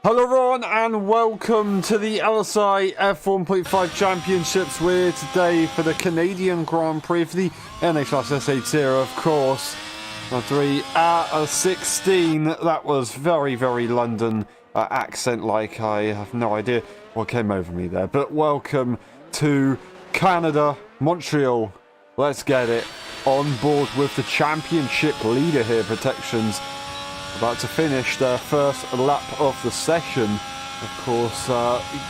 Hello everyone and welcome to the LSI F1.5 Championships. We're today for the Canadian Grand Prix for the NHS-SA tier, of course. 3 out of 16. That was very London accent-like. I have no idea what came over me there. But welcome to Canada, Montreal. Let's get it on board with the championship leader here, Protections. About to finish their first lap of the session. Of course,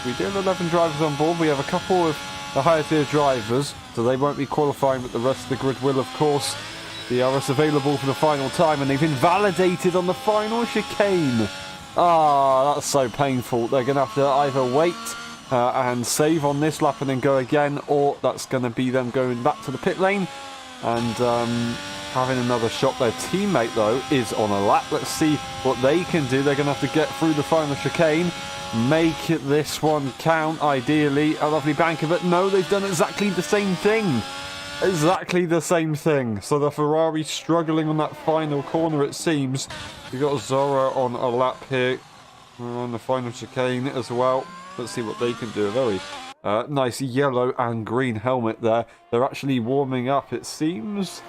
we do have 11 drivers on board. We have a couple of the higher tier drivers, so they won't be qualifying, but the rest of the grid will, of course. The DRS available for the final time, and they've invalidated on the final chicane. That's so painful. They're going to have to either wait and save on this lap and then go again, or that's going to be them going back to the pit lane and having another shot. Their teammate, though, is on a lap. Let's see what they can do. They're going to have to get through the final chicane, make this one count, ideally. A lovely banker, but no, they've done exactly the same thing. Exactly the same thing. So the Ferrari struggling on that final corner, it seems. You've got Zora on a lap here on the final chicane as well. Let's see what they can do. A very nice yellow and green helmet there. They're actually warming up, it seems.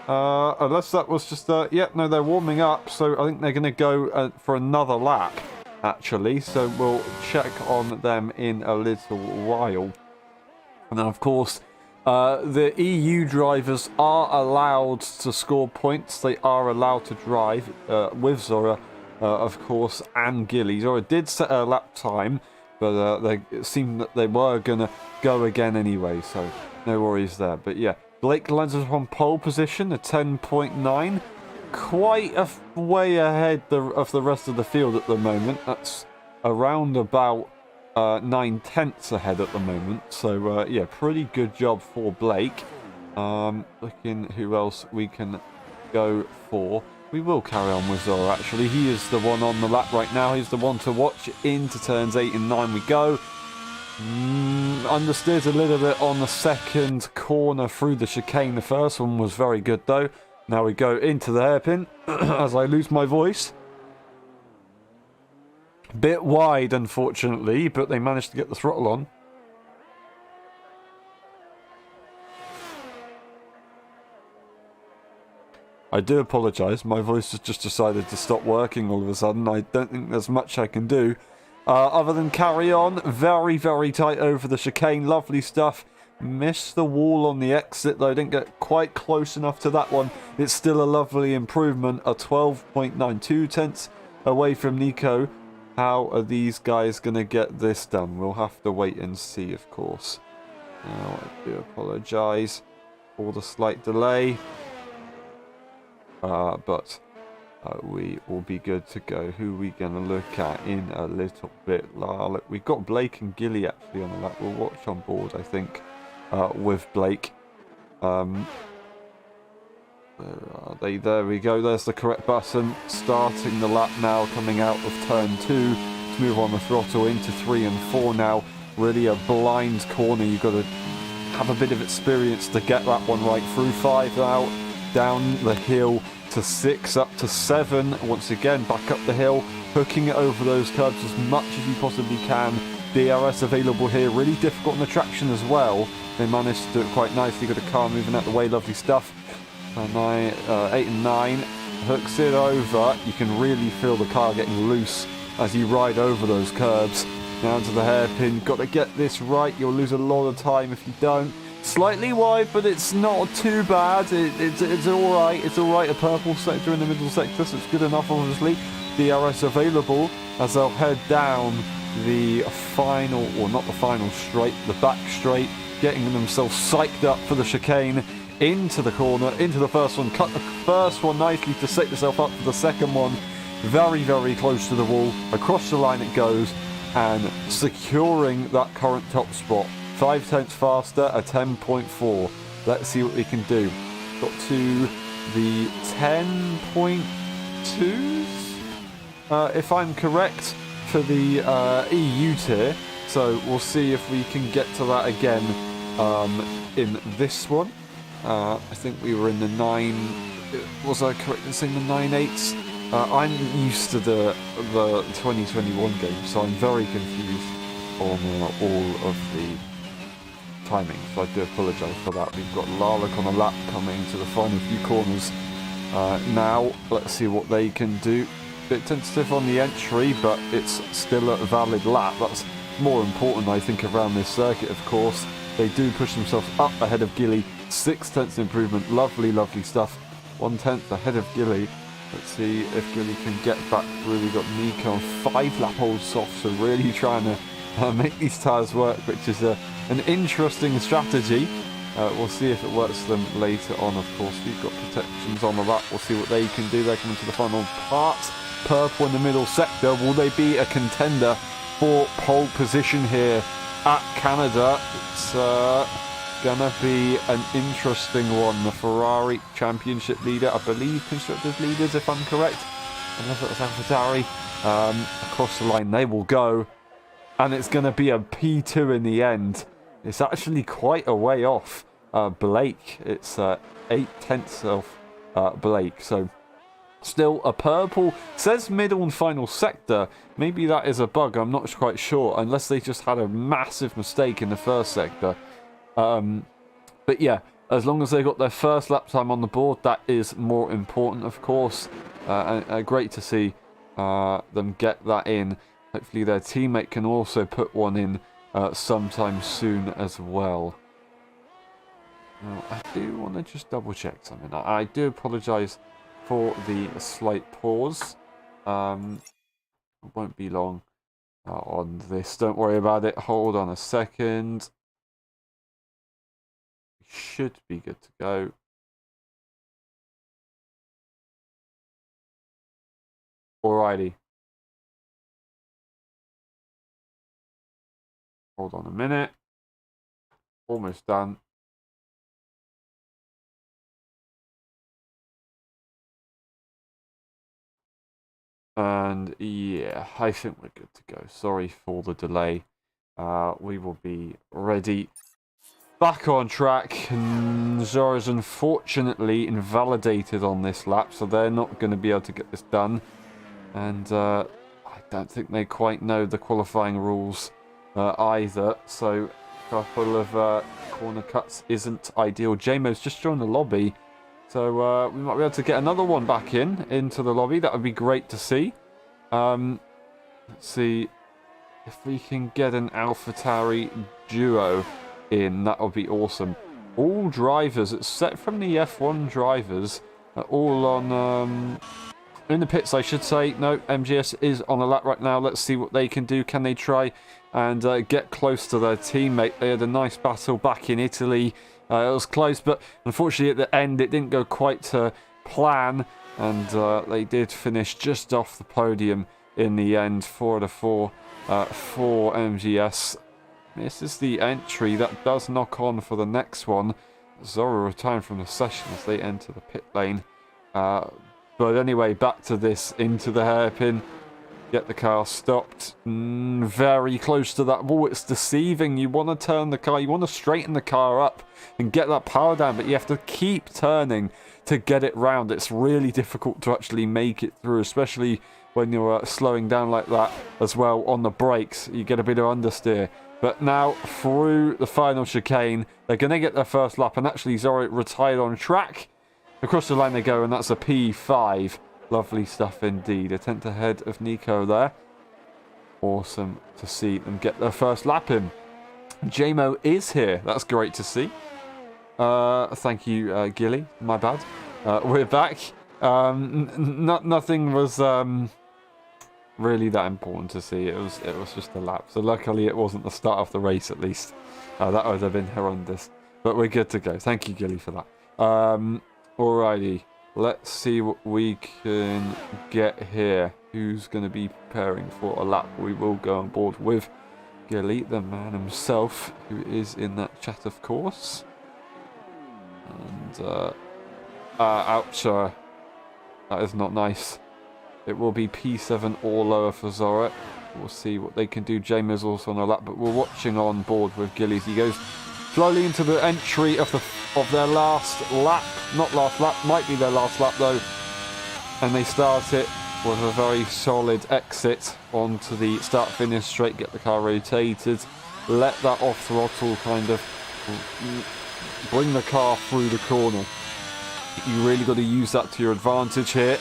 Unless that was just no, they're warming up, so I think they're going to go for another lap, actually, so we'll check on them in a little while. And then, of course, the EU drivers are allowed to score points. They are allowed to drive with Zora, of course, and Gilly. Zora did set a lap time, but it seemed that they were going to go again anyway, so no worries there. But yeah, Blake lands us on pole position, a 10.9. Quite a way ahead of the rest of the field at the moment. That's around about 9/10 ahead at the moment. So, yeah, pretty good job for Blake. Looking who else we can go for. We will carry on with Zora, actually. He is the one on the lap right now. He's the one to watch. Into turns 8 and 9 we go. Understeered a little bit on the second corner through the chicane. The first one was very good, though. Now we go into the hairpin as I lose my voice. Bit wide, unfortunately, but they managed to get the throttle on. I do apologise. My voice has just decided to stop working all of a sudden. I don't think there's much I can do. Other than carry on. Very tight over the chicane. Lovely stuff. Missed the wall on the exit, though. Didn't get quite close enough to that one. It's still a lovely improvement. A 12.92 tenths away from Nico. How are these guys going to get this done? We'll have to wait and see, of course. Now, I do apologise for the slight delay. But we will be good to go. Who are we going to look at in a little bit? Look, we've got Blake and Gilly actually on the lap. We'll watch on board, I think, with Blake. Where are they? There we go. There's the correct button. Starting the lap now, coming out of turn 2. Let's move on the throttle into 3 and 4 now. Really a blind corner. You've got to have a bit of experience to get that one right. Through 5 now, down the hill to 6, up to 7. Once again, back up the hill, hooking it over those curbs as much as you possibly can. DRS available here. Really difficult on the traction as well. They managed to do it quite nicely. Got a car moving out the way. Lovely stuff. 8 and 9 hooks it over. You can really feel the car getting loose as you ride over those curbs. Down to the hairpin. Got to get this right. You'll lose a lot of time if you don't. Slightly wide, but it's not too bad. It's all right. It's all right. A purple sector in the middle sector, so it's good enough, obviously. DRS available as they'll head down the final, or not the final straight, the back straight, getting themselves psyched up for the chicane. Into the corner, into the first one. Cut the first one nicely to set yourself up for the second one. Very close to the wall. Across the line it goes, and securing that current top spot. 5 tenths faster, a 10.4. Let's see what we can do. Got to the 10.2s, if I'm correct, for the EU tier. So we'll see if we can get to that again in this one. I think we were in the 9... Was I correct in saying the 9/8? I'm used to the 2021 game, so I'm very confused on all of the timing, so I do apologise for that. We've got Lalek on a lap coming to the final few corners now. Let's see what they can do. Bit tentative on the entry, but it's still a valid lap. That's more important, I think, around this circuit, of course. They do push themselves up ahead of Gilly. 6/10 improvement. Lovely, lovely stuff. 1/10 ahead of Gilly. Let's see if Gilly can get back through. We've got Nico on 5 lap holds soft, so really trying to make these tyres work, which is an interesting strategy. We'll see if it works for them later on, of course. We've got protections on the lap. We'll see what they can do. They're coming to the final part. Purple in the middle sector. Will they be a contender for pole position here at Canada? It's gonna be an interesting one. The Ferrari championship leader, I believe constructors leaders, if I'm correct, unless it was AlphaTauri, across the line they will go, and it's gonna be a P2 in the end. It's actually quite a way off Blake. It's 8/10 of Blake, so still a purple. Says middle and final sector. Maybe that is a bug, I'm not quite sure, unless they just had a massive mistake in the first sector. But yeah, as long as they got their first lap time on the board, that is more important, of course. And great to see them get that in. Hopefully their teammate can also put one in sometime soon as well. Now, I do want to just double check something. I do apologise for the slight pause. It won't be long on this. Don't worry about it. Hold on a second. Should be good to go. Alrighty. Hold on a minute. Almost done. And yeah, I think we're good to go. Sorry for the delay. We will be ready. Back on track. Zora's unfortunately invalidated on this lap, so they're not going to be able to get this done. And I don't think they quite know the qualifying rules either. So a couple of corner cuts isn't ideal. JMO's just joined the lobby. So we might be able to get another one back into the lobby. That would be great to see. Let's see if we can get an AlphaTauri duo in. That would be awesome. All drivers, except from the F1 drivers, are all on in the pits, I should say. No, MGS is on a lap right now. Let's see what they can do. Can they try and get close to their teammate? They had a nice battle back in Italy. It was close, but unfortunately at the end it didn't go quite to plan, and they did finish just off the podium in the end. 4 out of 4 for MGS. Misses the entry. That does knock on for the next one. Zora retiring from the session as they enter the pit lane. But anyway, back to this, into the hairpin. Get the car stopped. Very close to that wall. It's deceiving. You want to turn the car, you want to straighten the car up and get that power down, but you have to keep turning to get it round. It's really difficult to actually make it through, especially when you're slowing down like that as well on the brakes. You get a bit of understeer. But now through the final chicane, they're going to get their first lap, and actually Zora retired on track. Across the line they go, and that's a P5. Lovely stuff indeed. A 10th ahead of Nico there. Awesome to see them get their first lap in. JMO is here. That's great to see. Thank you, Gilly. My bad. We're back. Nothing was really that important to see. It was just a lap. So luckily it wasn't the start of the race at least. That would have been horrendous. But we're good to go. Thank you, Gilly, for that. Alrighty. Let's see what we can get here. Who's going to be preparing for a lap? We will go on board with Gilly, the man himself, who is in that chat, of course. And, ouch. That is not nice. It will be P7 or lower for Zora. We'll see what they can do. James also on a lap, but we're watching on board with Gilly as he goes slowly into the entry of their last lap. Not last lap, might be their last lap though. And they start it with a very solid exit onto the start-finish straight, get the car rotated, let that off-throttle kind of bring the car through the corner. You really got to use that to your advantage here,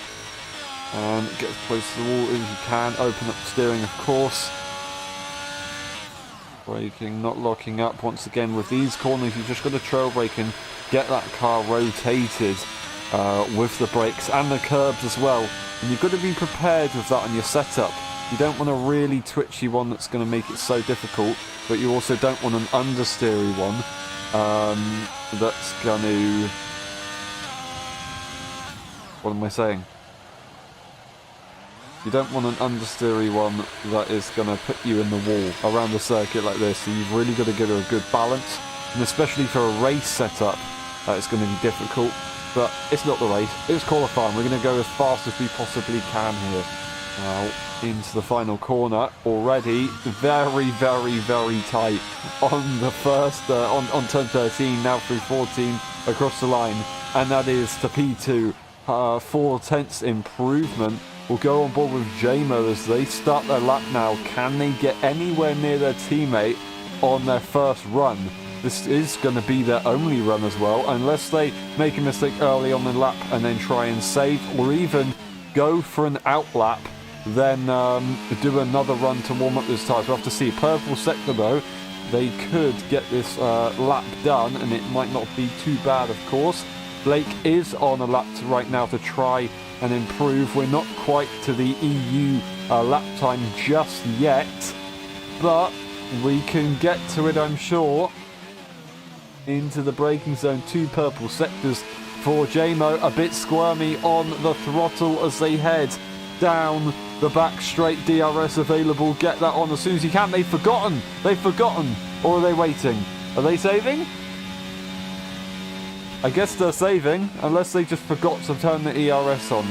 and get as close to the wall as you can. Open up the steering, of course. Braking, not locking up. Once again, with these corners, you've just got to trail brake and get that car rotated with the brakes and the curbs as well. And you've got to be prepared with that on your setup. You don't want a really twitchy one that's going to make it so difficult, but you also don't want an understeery one that's going to... What am I saying? You don't want an understeery one that is going to put you in the wall around the circuit like this. So you've really got to get a good balance. And especially for a race setup, it's going to be difficult. But it's not the race. It's qualifying. We're going to go as fast as we possibly can here. Now, into the final corner. Already very, very, very tight on the first, on turn 13, now through 14, across the line. And that is to P2. 4/10 improvement will go on board with JMO as they start their lap now. Can they get anywhere near their teammate on their first run? This is going to be their only run as well, unless they make a mistake early on the lap and then try and save, or even go for an out lap, then do another run to warm up this tyre. We'll have to see. Purple sector though, they could get this lap done, and it might not be too bad, of course. Blake is on a lap right now to try and improve. We're not quite to the EU lap time just yet, but we can get to it, I'm sure. Into the braking zone, 2 purple sectors for JMO. A bit squirmy on the throttle as they head down the back straight. DRS available. Get that on as soon as you can. They've forgotten. Or are they waiting? Are they saving? I guess they're saving, unless they just forgot to turn the DRS on.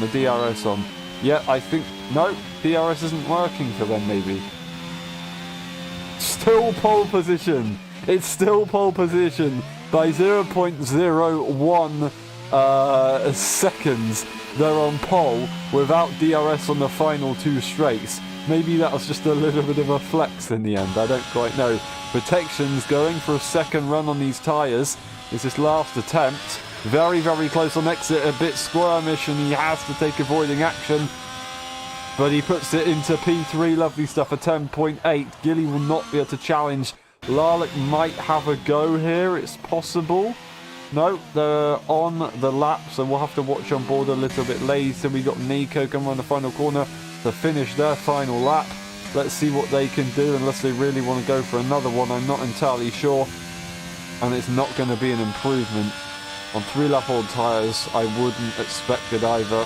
Yeah, I think... No, DRS isn't working for them, maybe. Still pole position. It's still pole position by 0.01 seconds. They're on pole without DRS on the final 2 straights. Maybe that was just a little bit of a flex in the end. I don't quite know. Protection's going for a second run on these tyres. It's his last attempt. Very, very close on exit. A bit squirmish, and he has to take avoiding action. But he puts it into P3. Lovely stuff. A 10.8. Gilly will not be able to challenge. Larlick might have a go here. It's possible. No, they're on the lap, so we'll have to watch on board a little bit later. We got Nico coming around the final corner to finish their final lap. Let's see what they can do, unless they really want to go for another one. I'm not entirely sure. And it's not going to be an improvement. On 3-lap-old tyres, I wouldn't expect it either.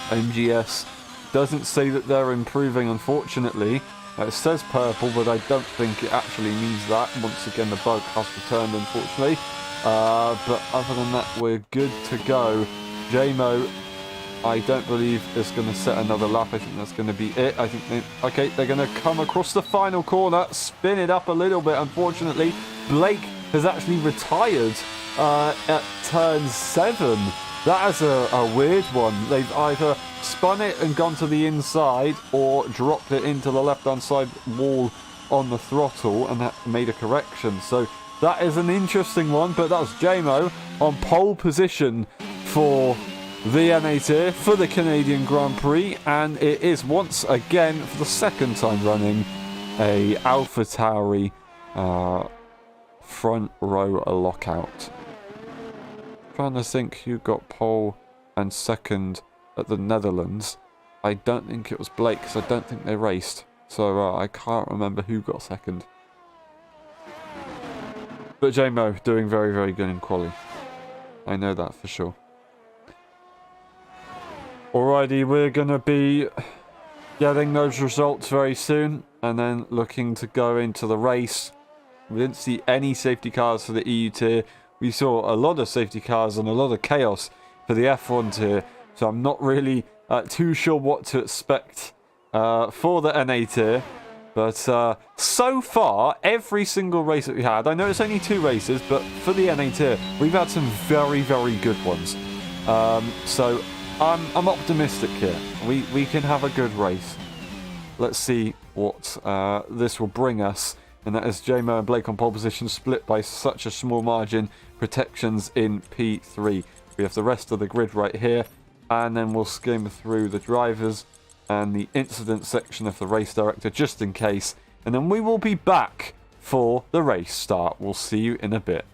MGS doesn't say that they're improving, unfortunately. It says purple, but I don't think it actually means that. Once again, the bug has returned, unfortunately. But other than that, we're good to go. JMO, I don't believe is going to set another lap. I think that's going to be it. I think they're going to come across the final corner, spin it up a little bit, unfortunately. Blake has actually retired at turn 7. That is a weird one. They've either spun it and gone to the inside, or dropped it into the left-hand side wall on the throttle and that made a correction. So that is an interesting one, but that's JMO on pole position for the NA Tier for the Canadian Grand Prix, and it is once again for the second time running a AlphaTauri front row lockout. Trying to think who got pole and second at the Netherlands. I don't think it was Blake, because I don't think they raced, so I can't remember who got second. But JMO doing very, very good in quali. I know that for sure. Alrighty, we're going to be getting those results very soon, and then looking to go into the race. We didn't see any safety cars for the EU tier. We saw a lot of safety cars and a lot of chaos for the F1 tier. So I'm not really too sure what to expect for the NA tier. But so far, every single race that we had, I know it's only 2 races, but for the NA tier, we've had some very, very good ones. So I'm optimistic here. We can have a good race. Let's see what this will bring us. And that is JMO and Blake on pole position, split by such a small margin. Protections in P3. We have the rest of the grid right here. And then we'll skim through the drivers and the incident section of the race director just in case. And then we will be back for the race start. We'll see you in a bit.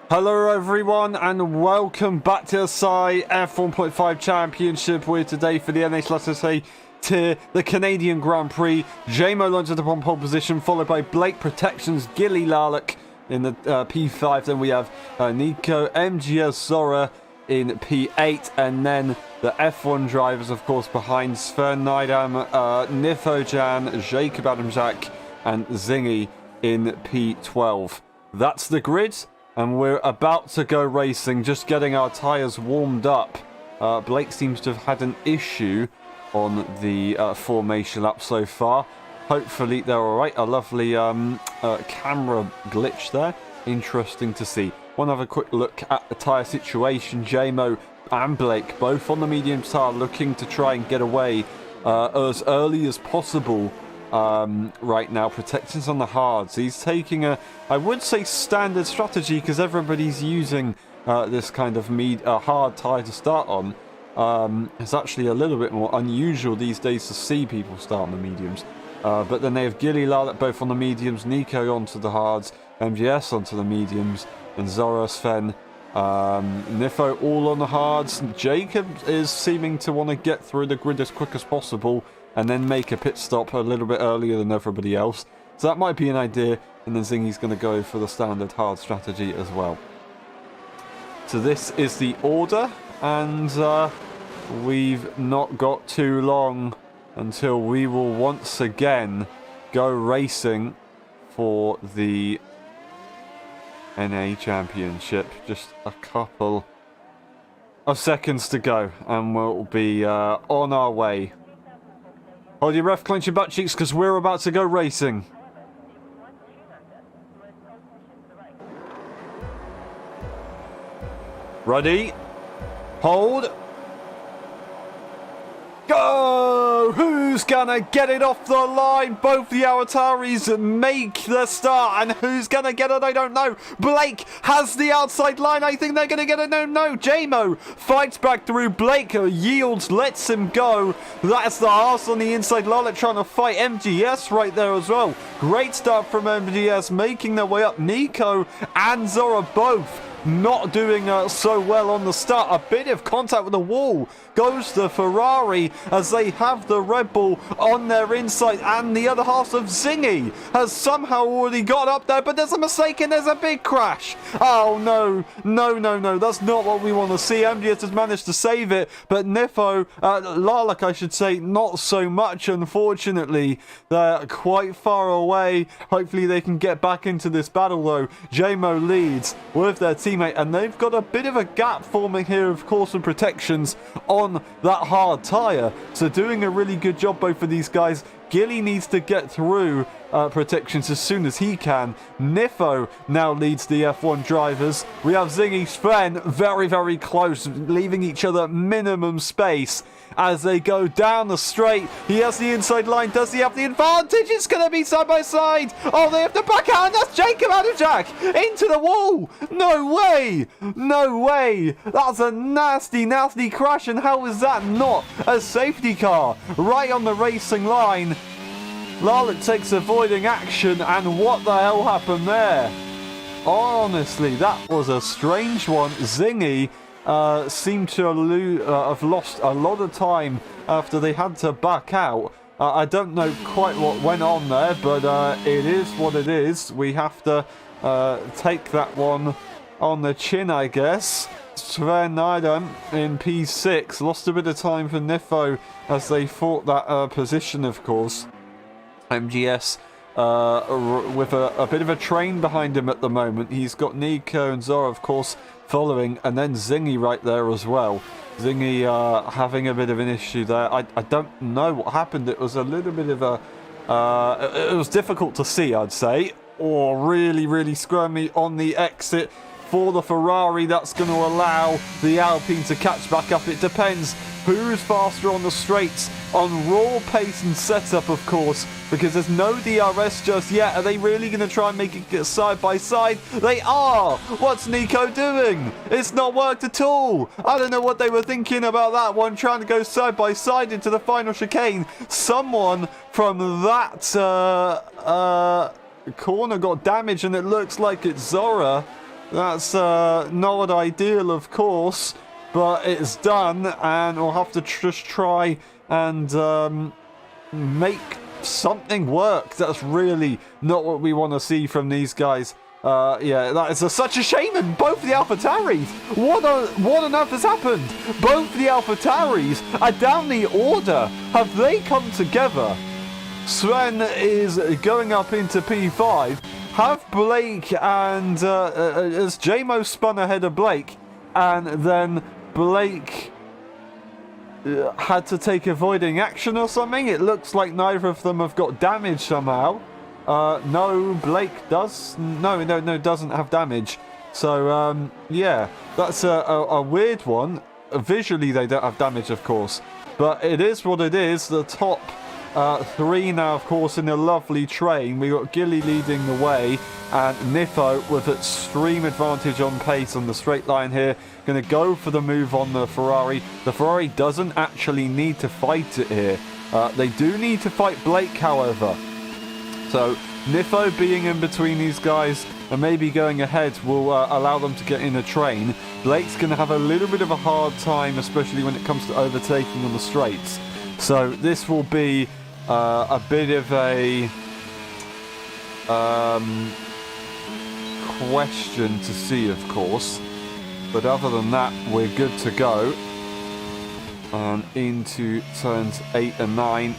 Hello everyone and welcome back to LSI F1.5 Championship. We're today for the NHLSSA tier, the Canadian Grand Prix. JMO launches upon pole position, followed by Blake Protections, Gilly Larlock in the P5. Then we have Nico, MGS Zora in P8. And then the F1 drivers, of course, behind Sven Nydam, Nifo Jan, Jacob Adamczak, and Zingy in P12. That's the grid. And we're about to go racing, just getting our tyres warmed up. Blake seems to have had an issue on the formation lap so far. Hopefully they're alright. A lovely camera glitch there. Interesting to see. Want to have a quick look at the tyre situation. JMO and Blake, both on the medium tyre, looking to try and get away as early as possible. Right now, Protections on the hards. He's taking a, I would say, standard strategy because everybody's using this kind of hard tyre to start on. It's actually a little bit more unusual these days to see people start on the mediums. But then they have Gilly Larlock both on the mediums, Nico onto the hards, MGS onto the mediums, and Zora, Sven, Nifo all on the hards. Jacob is seeming to want to get through the grid as quick as possible and then make a pit stop a little bit earlier than everybody else. So that might be an idea, and then Zingy's going to go for the standard hard strategy as well. So this is the order, and we've not got too long until we will once again go racing for the NA Championship. Just a couple of seconds to go, and we'll be on our way. Hold your breath, clench your butt cheeks, because we're about to go racing. Ready? Hold. Go! Who's gonna get it off the line? Both the Awataris make the start, and who's gonna get it? I don't know. Blake has the outside line. I think they're gonna get it. No. JMO fights back through. Blake yields, lets him go. That's the arse on the inside. Larlock trying to fight MGS right there as well. Great start from MGS, making their way up. Nico and Zora both not doing so well on the start. A bit of contact with the wall goes the Ferrari as they have the Red Bull on their inside, and the other half of Zingy has somehow already got up there, but there's a mistake and there's a big crash. Oh no, that's not what we want to see. MGS has managed to save it, but Nifo, Larlock I should say, not so much unfortunately. They're quite far away. Hopefully they can get back into this battle though. JMO leads with their teammate, and they've got a bit of a gap forming here, of course, with protections on that hard tyre. So doing a really good job both of these guys. Gilly needs to get through protections as soon as he can. Nifo now leads the F1 drivers. We have Zingy Sven very close, leaving each other minimum space as they go down the straight. He has the inside line. Does he have the advantage? It's going to be side by side. Oh, they have to back out, and that's Jacob Adamjack into the wall. No way. That's a nasty crash, and how is that not a safety car? Right on the racing line. Larlock takes avoiding action, and what the hell happened there? Honestly, that was a strange one. Zingy seemed to have lost a lot of time after they had to back out. I don't know quite what went on there, but it is what it is. We have to take that one on the chin, I guess. Sven Nydam in P6 lost a bit of time for Nifo as they fought that position, of course. MGS with a bit of a train behind him at the moment. He's got Nico and Zora, of course, following, and then Zingy right there as well. Zingy having a bit of an issue there. I don't know what happened. It was a little bit of a... it was difficult to see, I'd say. Or really squirmy on the exit for the Ferrari. That's going to allow the Alpine to catch back up. It depends who's faster on the straights, on raw pace and setup, of course, because there's no DRS just yet. Are they really going to try and make it get side by side? They are! What's Nico doing? It's not worked at all. I don't know what they were thinking about that one, trying to go side by side into the final chicane. Someone from that corner got damaged, and it looks like it's Zora. That's not ideal, of course, but it's done, and we'll have to just try and make something work. That's really not what we want to see from these guys. Yeah, that is such a shame. And both the AlphaTauris, what on earth has happened? Both the AlphaTauris are down the order. Have they come together? Sven is going up into P5. Have Blake and as JMO spun ahead of Blake, and then Blake had to take avoiding action or something. It looks like neither of them have got damage somehow. No, Blake does. No, doesn't have damage. So yeah, that's a weird one. Visually, they don't have damage, of course, but it is what it is. The top three now, of course, in a lovely train. We got Gilly leading the way, and Nifo with extreme advantage on pace on the straight line here. Going to go for the move on the Ferrari. The Ferrari doesn't actually need to fight it here. They do need to fight Blake, however. So Nifo being in between these guys and maybe going ahead will allow them to get in a train. Blake's going to have a little bit of a hard time, especially when it comes to overtaking on the straights. So this will be a bit of a question to see, of course. But other than that, we're good to go. And into turns 8 and 9.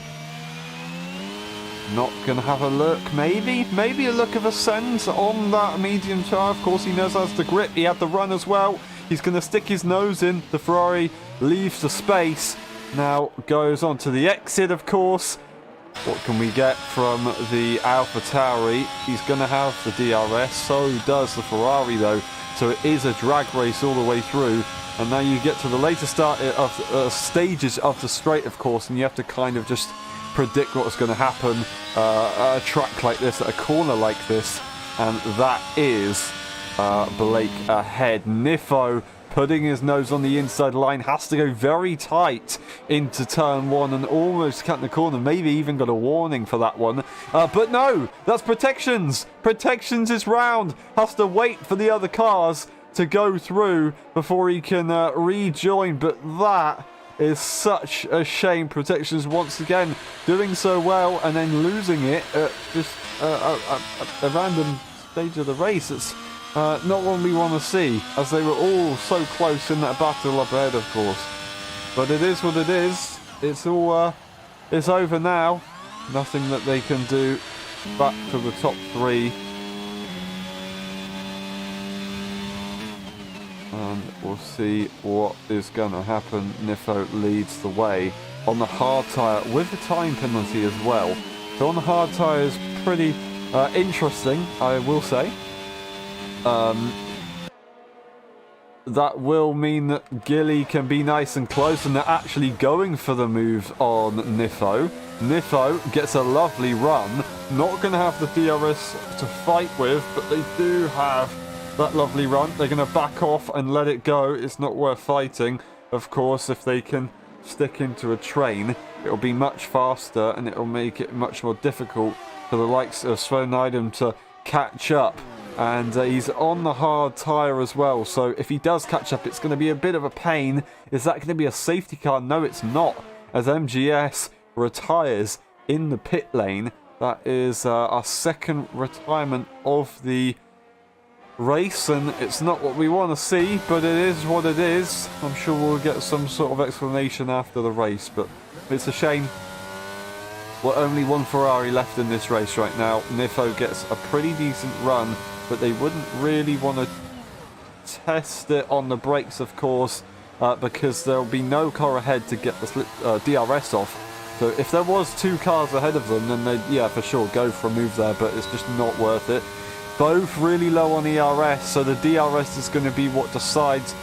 Not going to have a look, maybe a look of ascent on that medium tire. Of course, he knows how to grip. He had the run as well. He's going to stick his nose in. The Ferrari leaves the space. Now goes on to the exit, of course. What can we get from the AlphaTauri? He's going to have the DRS. So does the Ferrari, though. So it is a drag race all the way through. And now you get to the later start of stages of the straight, of course, and you have to kind of just predict what's going to happen at a track like this, at a corner like this. And that is Blake ahead. Nifo putting his nose on the inside line, has to go very tight into turn 1 and almost cut the corner. Maybe even got a warning for that one. But no, that's protections. Protections is round. Has to wait for the other cars. to go through before he can rejoin, but that is such a shame. Protections once again doing so well and then losing it at just a random stage of the race. It's not one we want to see, as they were all so close in that battle up ahead, of course. But it is what it is. It's all it's over now. Nothing that they can do. Back to the top three. And we'll see what is going to happen. Nifo leads the way on the hard tyre with the time penalty as well. So on the hard tyre is pretty interesting, I will say. That will mean that Gilly can be nice and close, and they're actually going for the move on Nifo. Nifo gets a lovely run. Not going to have the DRS to fight with, but they do have that lovely run. They're going to back off and let it go. It's not worth fighting. Of course, if they can stick into a train, it'll be much faster and it'll make it much more difficult for the likes of Podium to catch up. And he's on the hard tyre as well, so if he does catch up, it's going to be a bit of a pain. Is that going to be a safety car? No, it's not, as MGS retires in the pit lane. That is our second retirement of the race, and it's not what we want to see, but it is what it is. I'm sure we'll get some sort of explanation after the race, but it's a shame. We're only one Ferrari left in this race right now. Nifo gets a pretty decent run, but they wouldn't really want to test it on the brakes, of course, because there'll be no car ahead to get the DRS off. So if there was two cars ahead of them, then they'd, yeah, for sure, go for a move there, but it's just not worth it. Both really low on ERS, so the DRS is going to be what decides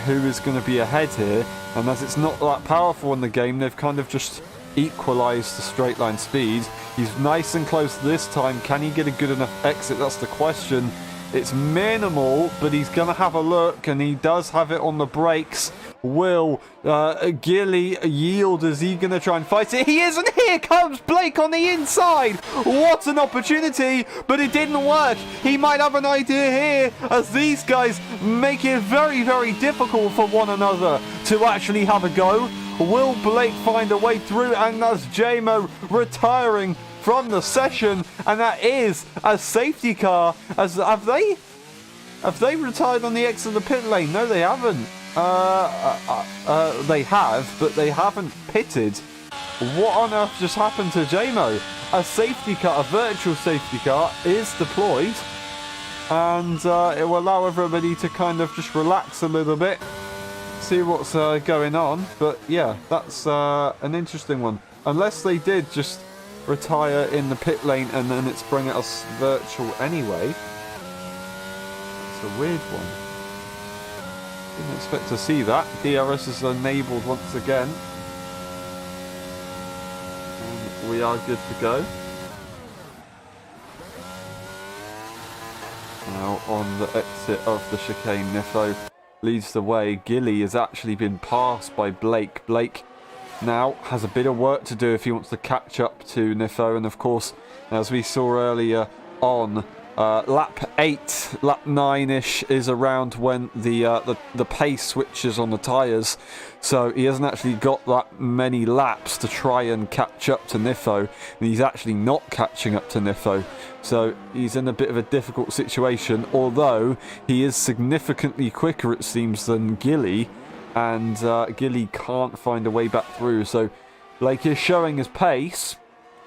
who is going to be ahead here. And as it's not that powerful in the game, they've kind of just equalised the straight line speed. He's nice and close this time. Can he get a good enough exit? That's the question. It's minimal, but he's going to have a look, and he does have it on the brakes. Will Gilly yield? Is he going to try and fight it? He is, and here comes Blake on the inside. What an opportunity, but it didn't work. He might have an idea here, as these guys make it very, very difficult for one another to actually have a go. Will Blake find a way through? And that's JMO retiring from the session, and that is a safety car. As have they retired on the exit of the pit lane? No, they haven't. They have, but they haven't pitted. What on earth just happened to JMO? A safety car, a virtual safety car, is deployed, and it will allow everybody to kind of just relax a little bit, see what's going on. But yeah, that's an interesting one. Unless they did just retire in the pit lane and then it's bringing us virtual anyway. It's a weird one. Didn't expect to see that. DRS is enabled once again. And we are good to go. Now on the exit of the chicane, Nifo leads the way. Gilly has actually been passed by Blake. Blake now has a bit of work to do if he wants to catch up to Nifo, and of course, as we saw earlier on, lap 8, lap 9ish is around when the pace switches on the tyres, so he hasn't actually got that many laps to try and catch up to Nifo, and he's actually not catching up to Nifo, so he's in a bit of a difficult situation, although he is significantly quicker, it seems, than Gilly, and Gilly can't find a way back through. So Blake is showing his pace,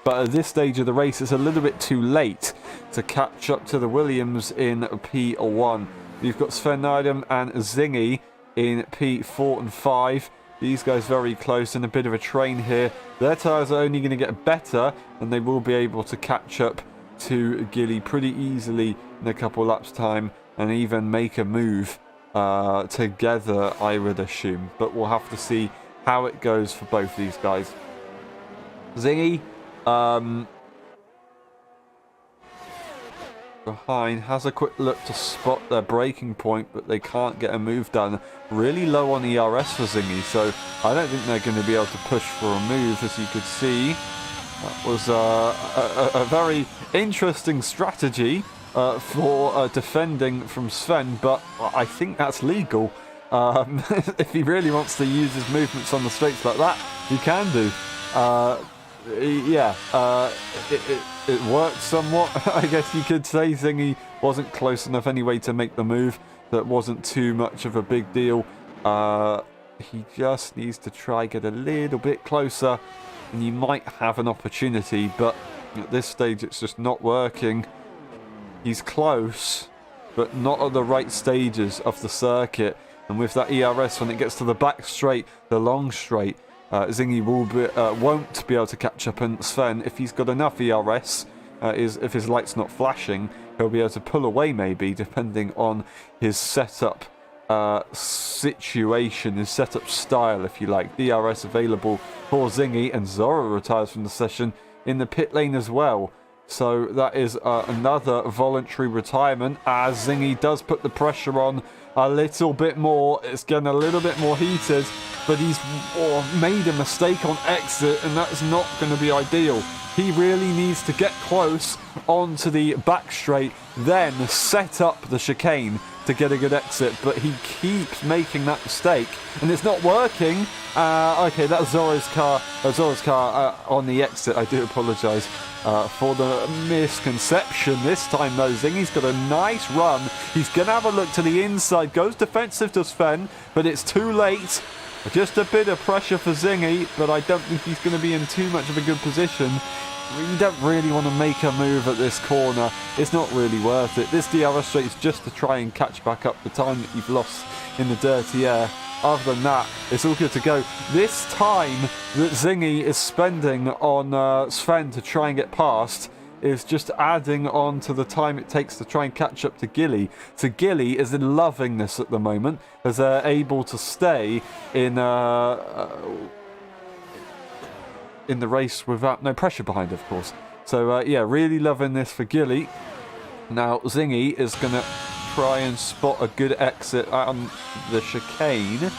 but at this stage of the race it's a little bit too late to catch up to the Williams in P1. You've got Podium and Zingy in P4 and 5. These guys very close, in a bit of a train here. Their tyres are only going to get better, and they will be able to catch up to Gilly pretty easily in a couple laps time, and even make a move together, I would assume, but we'll have to see how it goes for both these guys. Zingy behind has a quick look to spot their braking point, but they can't get a move done. Really low on ERS for Zingy, so I don't think they're going to be able to push for a move. As you could see, that was a very interesting strategy for defending from Sven, but I think that's legal. If he really wants to use his movements on the straights like that, he can do. It worked somewhat, I guess you could say. Zingy wasn't close enough anyway to make the move. That wasn't too much of a big deal. He just needs to try get a little bit closer, and you might have an opportunity, but at this stage it's just not working. He's close, but not at the right stages of the circuit. And with that ERS, when it gets to the back straight, the long straight, Zingy won't be able to catch up. And Sven, if he's got enough ERS, if his light's not flashing, he'll be able to pull away maybe, depending on his setup situation, his setup style, if you like. DRS available for Zingy, and Zora retires from the session in the pit lane as well. So that is another voluntary retirement, as Zingy does put the pressure on a little bit more. It's getting a little bit more heated, but he's made a mistake on exit, and that's not going to be ideal. He really needs to get close onto the back straight, then set up the chicane to get a good exit, but he keeps making that mistake, and it's not working. Okay, that's Zora's car on the exit. I do apologise for the misconception. This time though, Zingy's got a nice run. He's going to have a look to the inside, goes defensive to Sven, but it's too late. Just a bit of pressure for Zingy, but I don't think he's going to be in too much of a good position. You don't really want to make a move at this corner. It's not really worth it. This DRS straight is just to try and catch back up the time that you've lost in the dirty air. Other than that, it's all good to go. This time that Zingy is spending on Sven to try and get past is just adding on to the time it takes to try and catch up to Gilly. So Gilly is loving this at the moment, as they're able to stay in the race without no pressure behind, of course. So yeah, really loving this for Gilly. Now Zingy is going to try and spot a good exit on the chicane.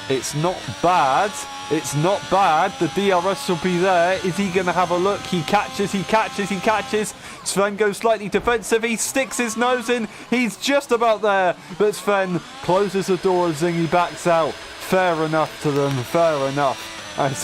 It's not bad. It's not bad. The DRS will be there. Is he going to have a look? He catches. Sven goes slightly defensive. He sticks his nose in. He's just about there. But Sven closes the door as Zingy backs out. Fair enough to them. Fair enough. As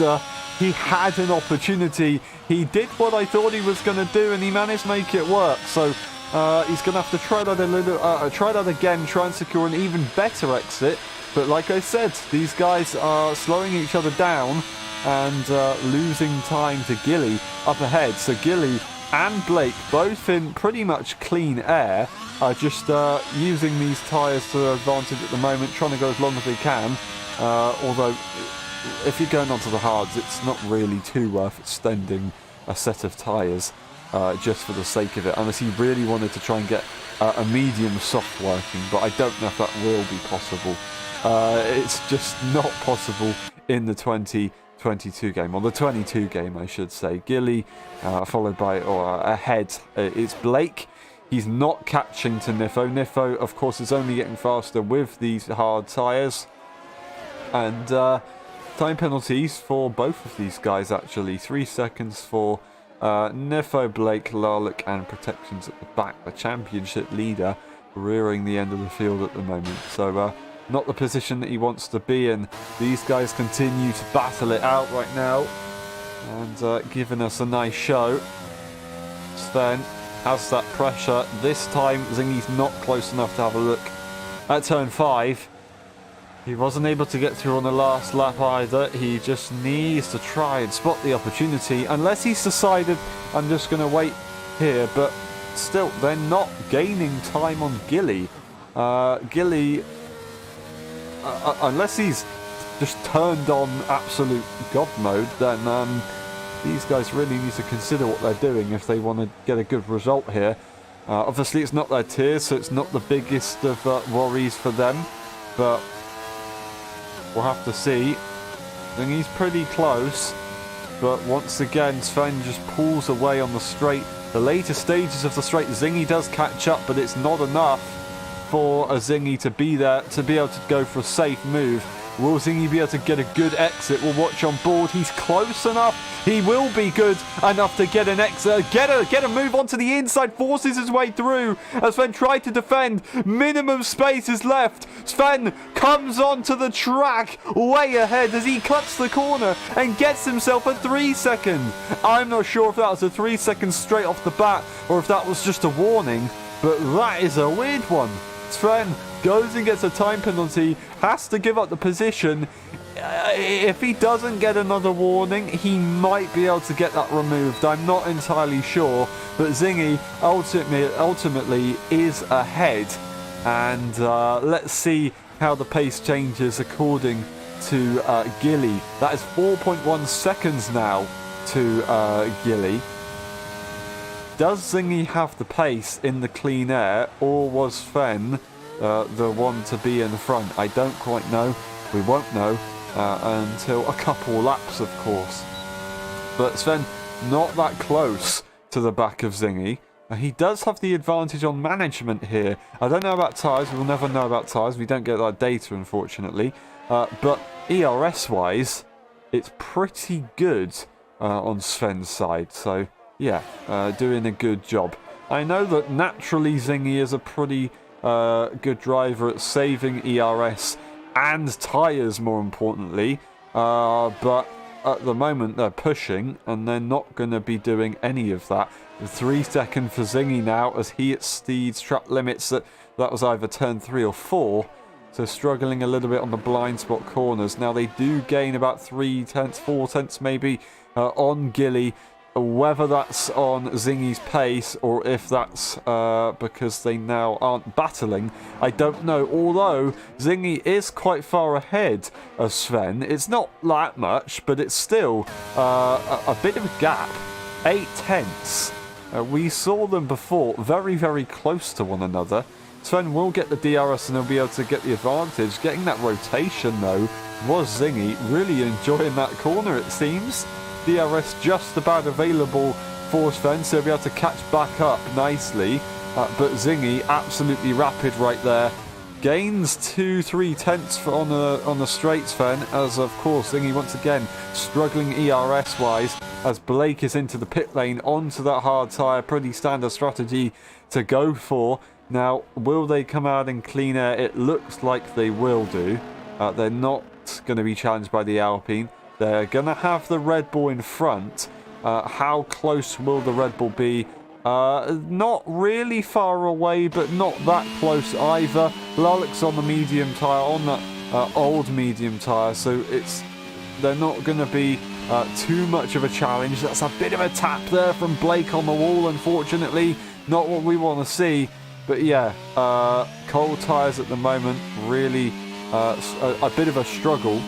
he had an opportunity. He did what I thought he was going to do, and he managed to make it work. So he's going to have to try that again, try and secure an even better exit. But like I said, these guys are slowing each other down and losing time to Gilly up ahead. So Gilly and Blake, both in pretty much clean air, are just using these tyres to their advantage at the moment, trying to go as long as they can. Although, if you're going onto the hards, it's not really too worth extending a set of tyres just for the sake of it, unless he really wanted to try and get a medium soft working, but I don't know if that will be possible. It's just not possible in the 2022 game, or the 22 game I should say. Gilly followed by, or ahead, it's Blake. He's not catching to Niffo. Niffo, of course, is only getting faster with these hard tyres. And time penalties for both of these guys, actually. 3 seconds for Niffo, Blake, Larlick, and protections at the back. The championship leader rearing the end of the field at the moment. So not the position that he wants to be in. These guys continue to battle it out right now, and giving us a nice show. Sven has that pressure. This time Zingy's not close enough to have a look at turn 5. He wasn't able to get through on the last lap either. He just needs to try and spot the opportunity, unless he's decided, I'm just going to wait here. But still, they're not gaining time on Gilly. Gilly, unless he's just turned on absolute god mode, then these guys really need to consider what they're doing if they want to get a good result here. Obviously, it's not their tier, so it's not the biggest of worries for them, but we'll have to see. I think he's pretty close, but once again, Sven just pulls away on the straight. The later stages of the straight, Zingy does catch up, but it's not enough for a Zingy to be there, to be able to go for a safe move. Will Zingy be able to get a good exit? We'll watch on board. He's close enough. He will be good enough to get an exit. Get a move onto the inside. Forces his way through as Sven tried to defend. Minimum space is left. Sven comes onto the track way ahead as he cuts the corner and gets himself a 3 second. I'm not sure if that was a 3 seconds straight off the bat or if that was just a warning, but that is a weird one. Sven goes and gets a time penalty, has to give up the position. If he doesn't get another warning, he might be able to get that removed. I'm not entirely sure, but Zingy ultimately is ahead. And let's see how the pace changes according to Gilly. That is 4.1 seconds now to Gilly. Does Zingy have the pace in the clean air, or was Sven the one to be in the front? I don't quite know. We won't know until a couple laps, of course. But Sven not that close to the back of Zingy. He does have the advantage on management here. I don't know about tyres. We'll never know about tyres. We don't get that data, unfortunately. But ERS-wise, it's pretty good on Sven's side. So, yeah, doing a good job. I know that naturally Zingy is a pretty good driver at saving ERS and tyres, more importantly. But at the moment they're pushing and they're not going to be doing any of that. 3 seconds for Zingy now as he exceeds track limits. That was either turn 3 or 4. So struggling a little bit on the blind spot corners. Now they do gain about 3 tenths, 4 tenths maybe on Gilly. Whether that's on Zingy's pace or if that's because they now aren't battling, I don't know. Although Zingy is quite far ahead of Sven. It's not that much, but it's still a bit of a gap. 8 tenths. We saw them before very, very close to one another. Sven will get the DRS and he'll be able to get the advantage. Getting that rotation, though, was Zingy. Really enjoying that corner, it seems. DRS just about available for Sven, so he'll be able to catch back up nicely. But Zingy, absolutely rapid right there. Gains 2-3 tenths on the straight, Sven, as of course Zingy once again struggling ERS-wise as Blake is into the pit lane onto that hard tyre. Pretty standard strategy to go for. Now, will they come out in clean air? It looks like they will do. They're not going to be challenged by the Alpine. They're going to have the Red Bull in front. How close will the Red Bull be? Not really far away, but not that close either. Lullick's on the medium tyre, on that old medium tyre, so they're not going to be too much of a challenge. That's a bit of a tap there from Blake on the wall, unfortunately. Not what we want to see. But yeah, cold tyres at the moment, really a bit of a struggle.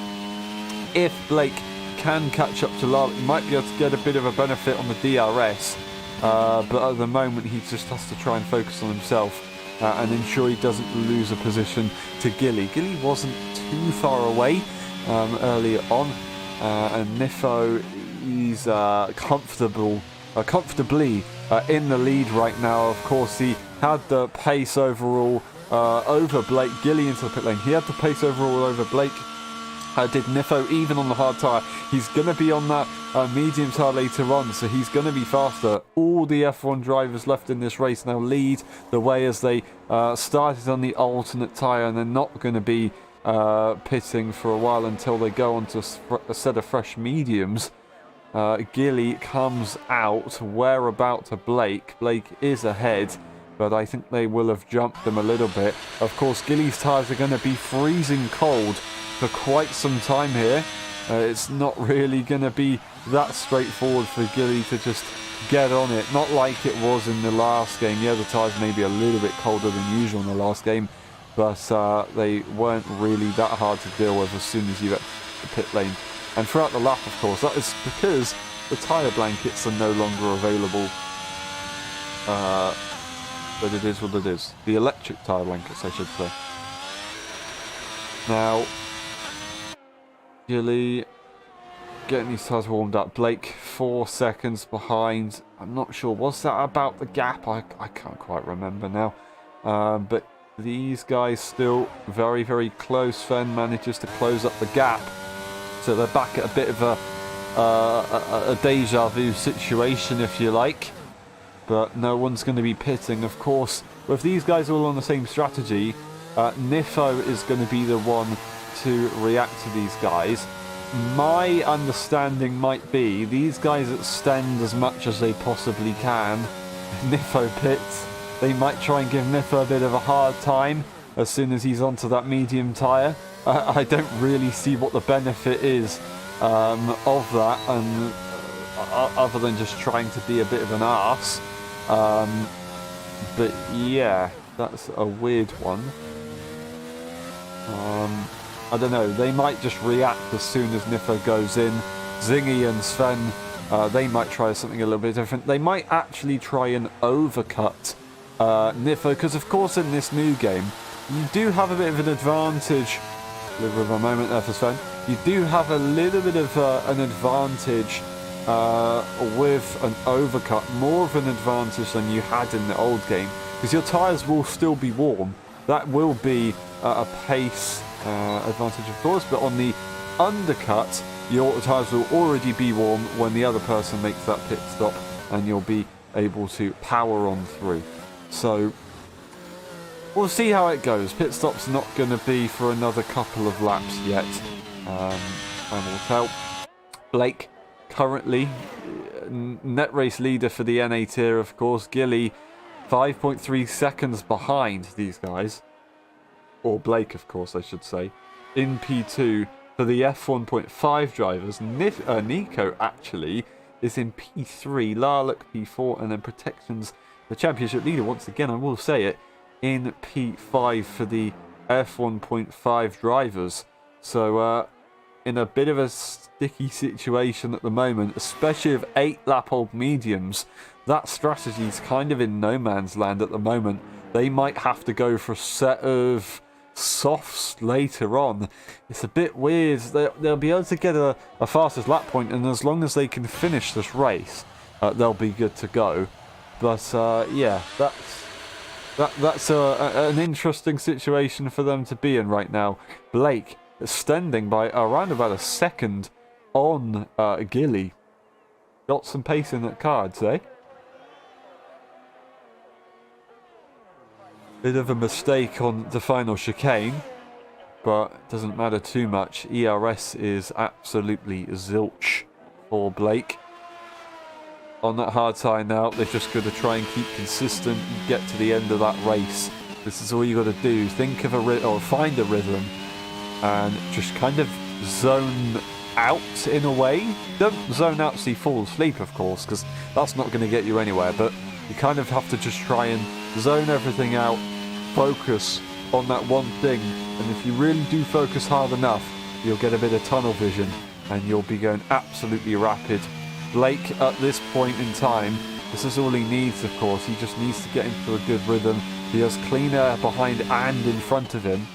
If Blake can catch up to Lullick, he might be able to get a bit of a benefit on the DRS. But at the moment, he just has to try and focus on himself and ensure he doesn't lose a position to Gilly. Gilly wasn't too far away earlier on, and Nifo, he's comfortably in the lead right now. Of course, he had the pace overall over Blake. Gilly into the pit lane. He had the pace overall over Blake. Did Nifo, even on the hard tyre. He's going to be on that medium tyre later on, so he's going to be faster. All the F1 drivers left in this race now lead the way as they started on the alternate tyre, and they're not going to be pitting for a while until they go onto a set of fresh mediums. Gilly comes out, whereabout to Blake. Blake is ahead, but I think they will have jumped them a little bit. Of course, Gilly's tyres are going to be freezing cold for quite some time here. It's not really going to be that straightforward for Gilly to just get on it. Not like it was in the last game. Yeah, the tyres may be a little bit colder than usual in the last game, but they weren't really that hard to deal with as soon as you get the pit lane. And throughout the lap, of course, that is because the tyre blankets are no longer available. But it is what it is. The electric tyre blankets, I should say. Now, Gilly getting these tyres warmed up. Blake 4 seconds behind. I'm not sure. Was that about the gap? I can't quite remember now. But These guys still very, very close. Sven manages to close up the gap. So they're back at a bit of a deja vu situation, if you like. But no one's going to be pitting. Of course, with these guys all on the same strategy, Nifo is going to be the one to react to these guys. My understanding might be these guys extend as much as they possibly can. Nifo pits. They might try and give Nifo a bit of a hard time as soon as he's onto that medium tyre. I don't really see what the benefit is of that, and other than just trying to be a bit of an arse. But yeah, that's a weird one. I don't know, they might just react as soon as Nifo goes in. Zingy and Sven, they might try something a little bit different. They might actually try and overcut Nifo, because of course in this new game, you do have a bit of an advantage. A little bit of a moment there for Sven. You do have a little bit of an advantage with an overcut, more of an advantage than you had in the old game, because your tyres will still be warm. That will be a pace advantage, of course, but on the undercut, your tyres will already be warm when the other person makes that pit stop, and you'll be able to power on through. So we'll see how it goes. Pit stop's not going to be for another couple of laps yet. Time will tell. Blake, currently net race leader for the NA tier, of course. Gilly, 5.3 seconds behind these guys. Or Blake, of course, I should say. In P2 for the F1.5 drivers. Nico, actually, is in P3. Larlock, P4, and then Protection's the championship leader, once again, I will say it, in P5 for the F1.5 drivers. So, in a bit of a sticky situation at the moment, especially with 8-lap-old mediums. That strategy is kind of in no man's land at the moment. They might have to go for a set of softs later on. It's a bit weird. They'll be able to get a fastest lap point, and as long as they can finish this race, they'll be good to go. But yeah, that's an interesting situation for them to be in right now. Blake extending by around about a second on Gilly. Got some pace in that car, I'd say. Bit of a mistake on the final chicane, but it doesn't matter too much. ERS is absolutely zilch for Blake. On that hard tyre now, they're just going to try and keep consistent and get to the end of that race. This is all you got to do. Think of a or find a rhythm and just kind of zone out in a way. Don't zone out so you fall asleep, of course, because that's not going to get you anywhere. But you kind of have to just try and zone everything out, focus on that one thing. And if you really do focus hard enough, you'll get a bit of tunnel vision and you'll be going absolutely rapid. Blake, at this point in time, this is all he needs, of course. He just needs to get into a good rhythm. He has clean air behind and in front of him.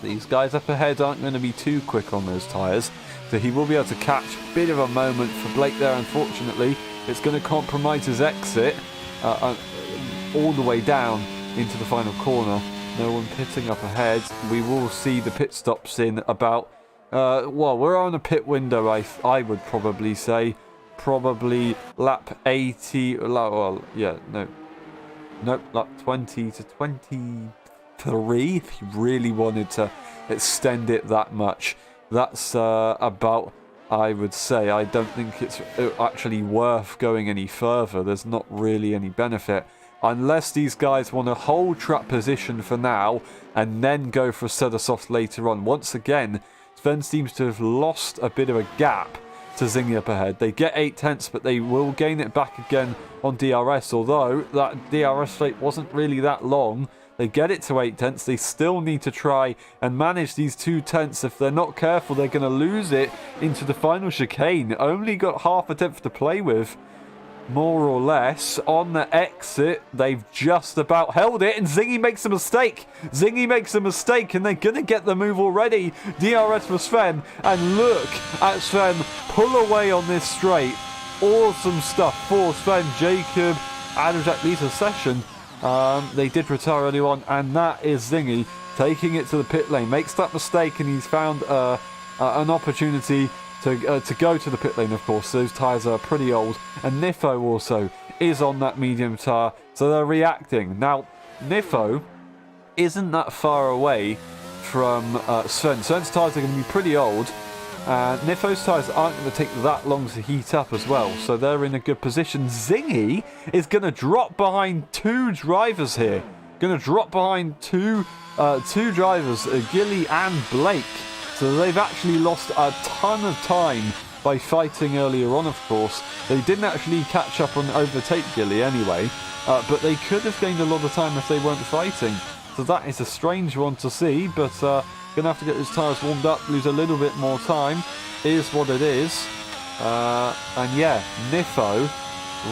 These guys up ahead aren't going to be too quick on those tyres, so he will be able to catch a bit of a moment for Blake there. Unfortunately, it's going to compromise his exit all the way down into the final corner. No one pitting up ahead. We will see the pit stops in about, well, we're on a pit window, I would probably say. Probably lap 80, well, yeah, nope, lap 20 to 23, if you really wanted to extend it that much. That's about, I would say. I don't think it's actually worth going any further. There's not really any benefit. Unless these guys want to hold track position for now and then go for a set of softs later on. Once again, Sven seems to have lost a bit of a gap to Zingy up ahead. They get 8 tenths, but they will gain it back again on DRS, although that DRS straight wasn't really that long. They get it to 8 tenths. They still need to try and manage these 2 tenths. If they're not careful, they're going to lose it into the final chicane. Only got half a tenth to play with, more or less. On the exit, they've just about held it, and Zingy makes a mistake. Zingy makes a mistake, and they're going to get the move already. DRS for Sven, and look at Sven pull away on this straight. Awesome stuff for Sven. Jacob, Adam Jack leads a session. They did retire early on, and that is Zingy taking it to the pit lane. Makes that mistake, and he's found an opportunity to go to the pit lane, of course. Those tyres are pretty old, and Nifo also is on that medium tyre, so they're reacting. Now, Nifo isn't that far away from Sven. Sven's tyres are going to be pretty old, and Nifo's tyres aren't going to take that long to heat up as well, so they're in a good position. Zingy is going to drop behind two drivers here. Going to drop behind two drivers, Gilly and Blake. So they've actually lost a ton of time by fighting earlier on, of course. They didn't actually catch up and overtake Gilly anyway, but they could have gained a lot of time if they weren't fighting. So that is a strange one to see, but going to have to get his tyres warmed up, lose a little bit more time, is what it is. And yeah, Nifo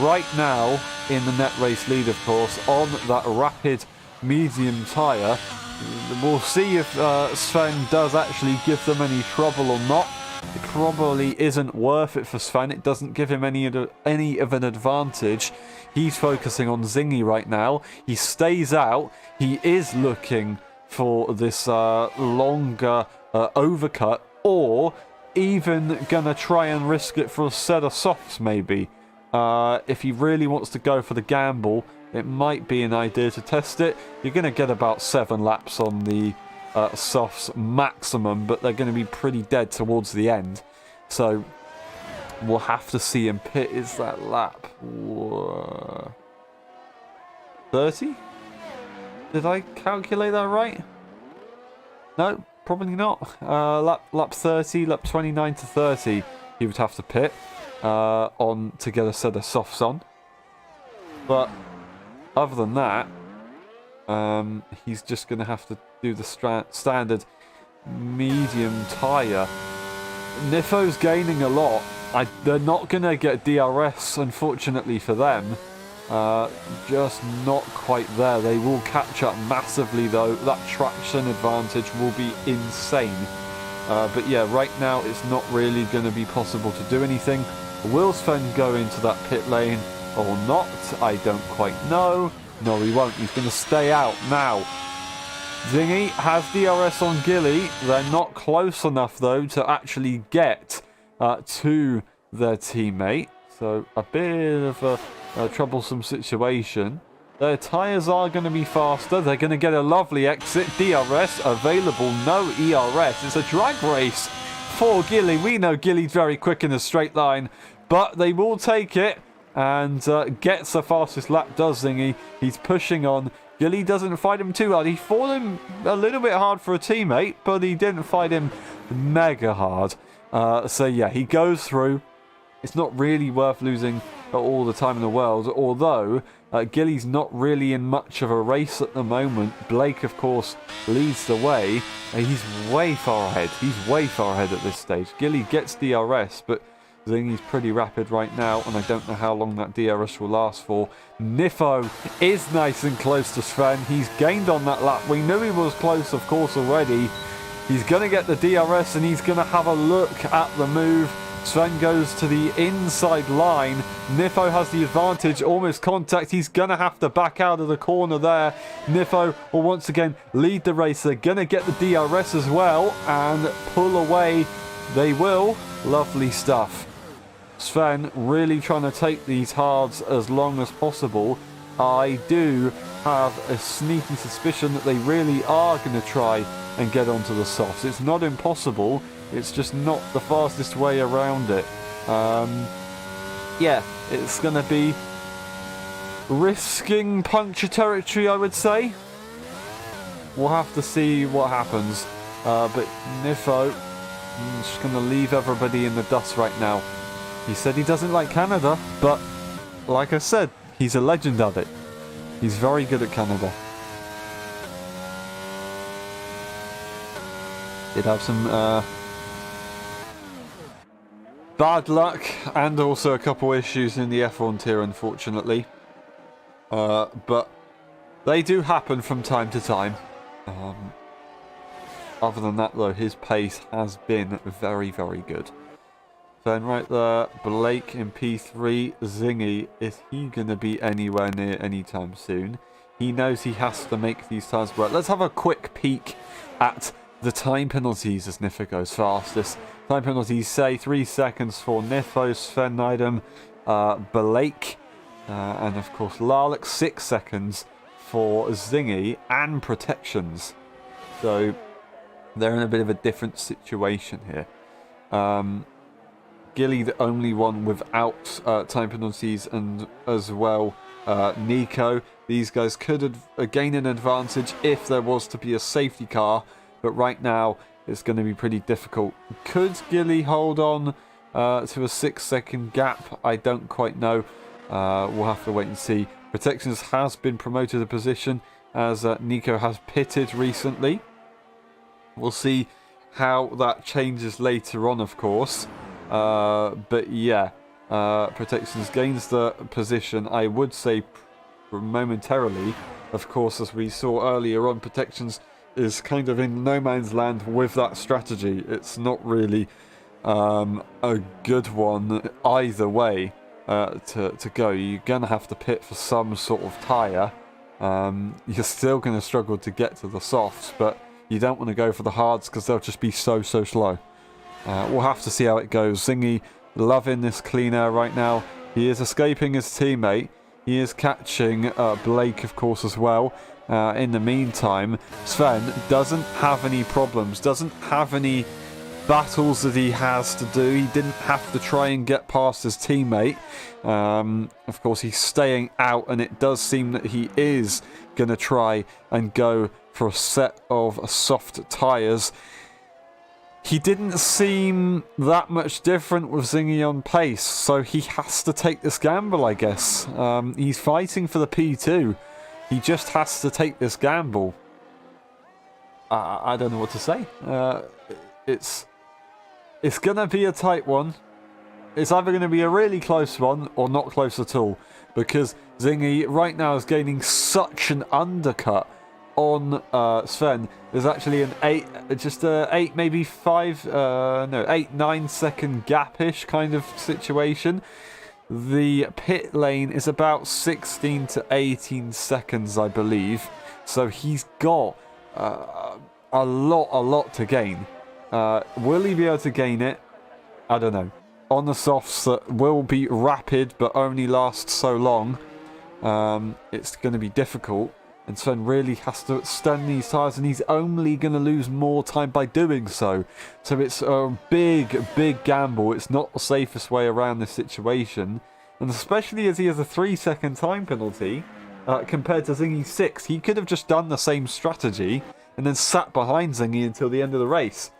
right now in the net race lead, of course, on that rapid medium tyre. We'll see if Sven does actually give them any trouble or not. It probably isn't worth it for Sven. It doesn't give him any of an advantage. He's focusing on Zingy right now. He stays out. He is looking for this longer overcut, or even gonna try and risk it for a set of softs maybe. If he really wants to go for the gamble, it might be an idea to test it. You're going to get about 7 laps on the softs maximum, but they're going to be pretty dead towards the end. So we'll have to see him pit. Is that lap 30? Did I calculate that right? No, probably not. Lap 30, lap 29 to 30, he would have to pit on to get a set of softs on. But other than that, he's just going to have to do the standard medium tyre. Nifo's gaining a lot. They're not going to get DRS, unfortunately for them. Just not quite there. They will catch up massively, though. That traction advantage will be insane. But yeah, right now it's not really going to be possible to do anything. Will Sven go into that pit lane or not? I don't quite know. No, he won't. He's going to stay out now. Zingy has DRS on Gilly. They're not close enough, though, to actually get to their teammate. So a bit of a troublesome situation. Their tyres are going to be faster. They're going to get a lovely exit. DRS available. No ERS. It's a drag race for Gilly. We know Gilly's very quick in a straight line, but they will take it. And gets the fastest lap, does Zingy. He's pushing on. Gilly doesn't fight him too hard. He fought him a little bit hard for a teammate, but he didn't fight him mega hard. So yeah, he goes through. It's not really worth losing all the time in the world, although Gilly's not really in much of a race at the moment. Blake, of course, leads the way. He's way far ahead. He's way far ahead at this stage. Gilly gets DRS, but Zingy's pretty rapid right now, and I don't know how long that DRS will last for. Nifo is nice and close to Sven. He's gained on that lap. We knew he was close, of course, already. He's going to get the DRS, and he's going to have a look at the move. Sven goes to the inside line. Nifo has the advantage, almost contact. He's going to have to back out of the corner there. Nifo will once again lead the race. They're going to get the DRS as well and pull away. They will. Lovely stuff. Sven really trying to take these hards as long as possible. I do have a sneaky suspicion that they really are going to try and get onto the softs. It's not impossible. It's just not the fastest way around it. Yeah, it's going to be risking puncture territory, I would say. We'll have to see what happens. But Nifo just going to leave everybody in the dust right now. He said he doesn't like Canada, but like I said, he's a legend at it. He's very good at Canada. Did have some bad luck and also a couple issues in the F1 tier, unfortunately. But they do happen from time to time. Other than that, though, his pace has been very, very good. Then right there, Blake in P3. Zingy, is he going to be anywhere near anytime soon? He knows he has to make these times work. Let's have a quick peek at the time penalties as Nifo goes fastest. Time penalties say 3 seconds for Nifo, Sven Nydam, Blake, and of course Lalek, 6 seconds for Zingy and protections. So they're in a bit of a different situation here. Gilly the only one without time penalties, and as well Nico. These guys could gain an advantage if there was to be a safety car, but right now it's going to be pretty difficult. Could Gilly hold on to a 6 second gap? I don't quite know. We'll have to wait and see. Protections has been promoted a position as Nico has pitted recently. We'll see how that changes later on, of course. But yeah, Protections gains the position, I would say, momentarily. Of course, as we saw earlier on, Protections is kind of in no man's land with that strategy. It's not really a good one either way to go. You're going to have to pit for some sort of tyre. You're still going to struggle to get to the softs, but you don't want to go for the hards because they'll just be so slow. We'll have to see how it goes. Zingy loving this clean air right now. He is escaping his teammate. He is catching Blake, of course, as well. In the meantime, Sven doesn't have any problems, doesn't have any battles that he has to do. He didn't have to try and get past his teammate. Of course, he's staying out, and it does seem that he is going to try and go for a set of soft tyres. He didn't seem that much different with Zingy on pace, so he has to take this gamble, I guess. He's fighting for the P2. He just has to take this gamble. I don't know what to say. It's going to be a tight one. It's either going to be a really close one or not close at all, because Zingy right now is gaining such an undercut on Sven. There's actually an 8, maybe 9 second gap-ish kind of situation. The pit lane is about 16 to 18 seconds, I believe. So he's got a lot to gain. Will he be able to gain it? I don't know. On the softs that will be rapid but only last so long, it's going to be difficult. And Sven really has to extend these tyres, and he's only going to lose more time by doing so. So it's a big gamble. It's not the safest way around this situation. And especially as he has a 3 second time penalty, compared to Zingy's 6. He could have just done the same strategy and then sat behind Zingy until the end of the race.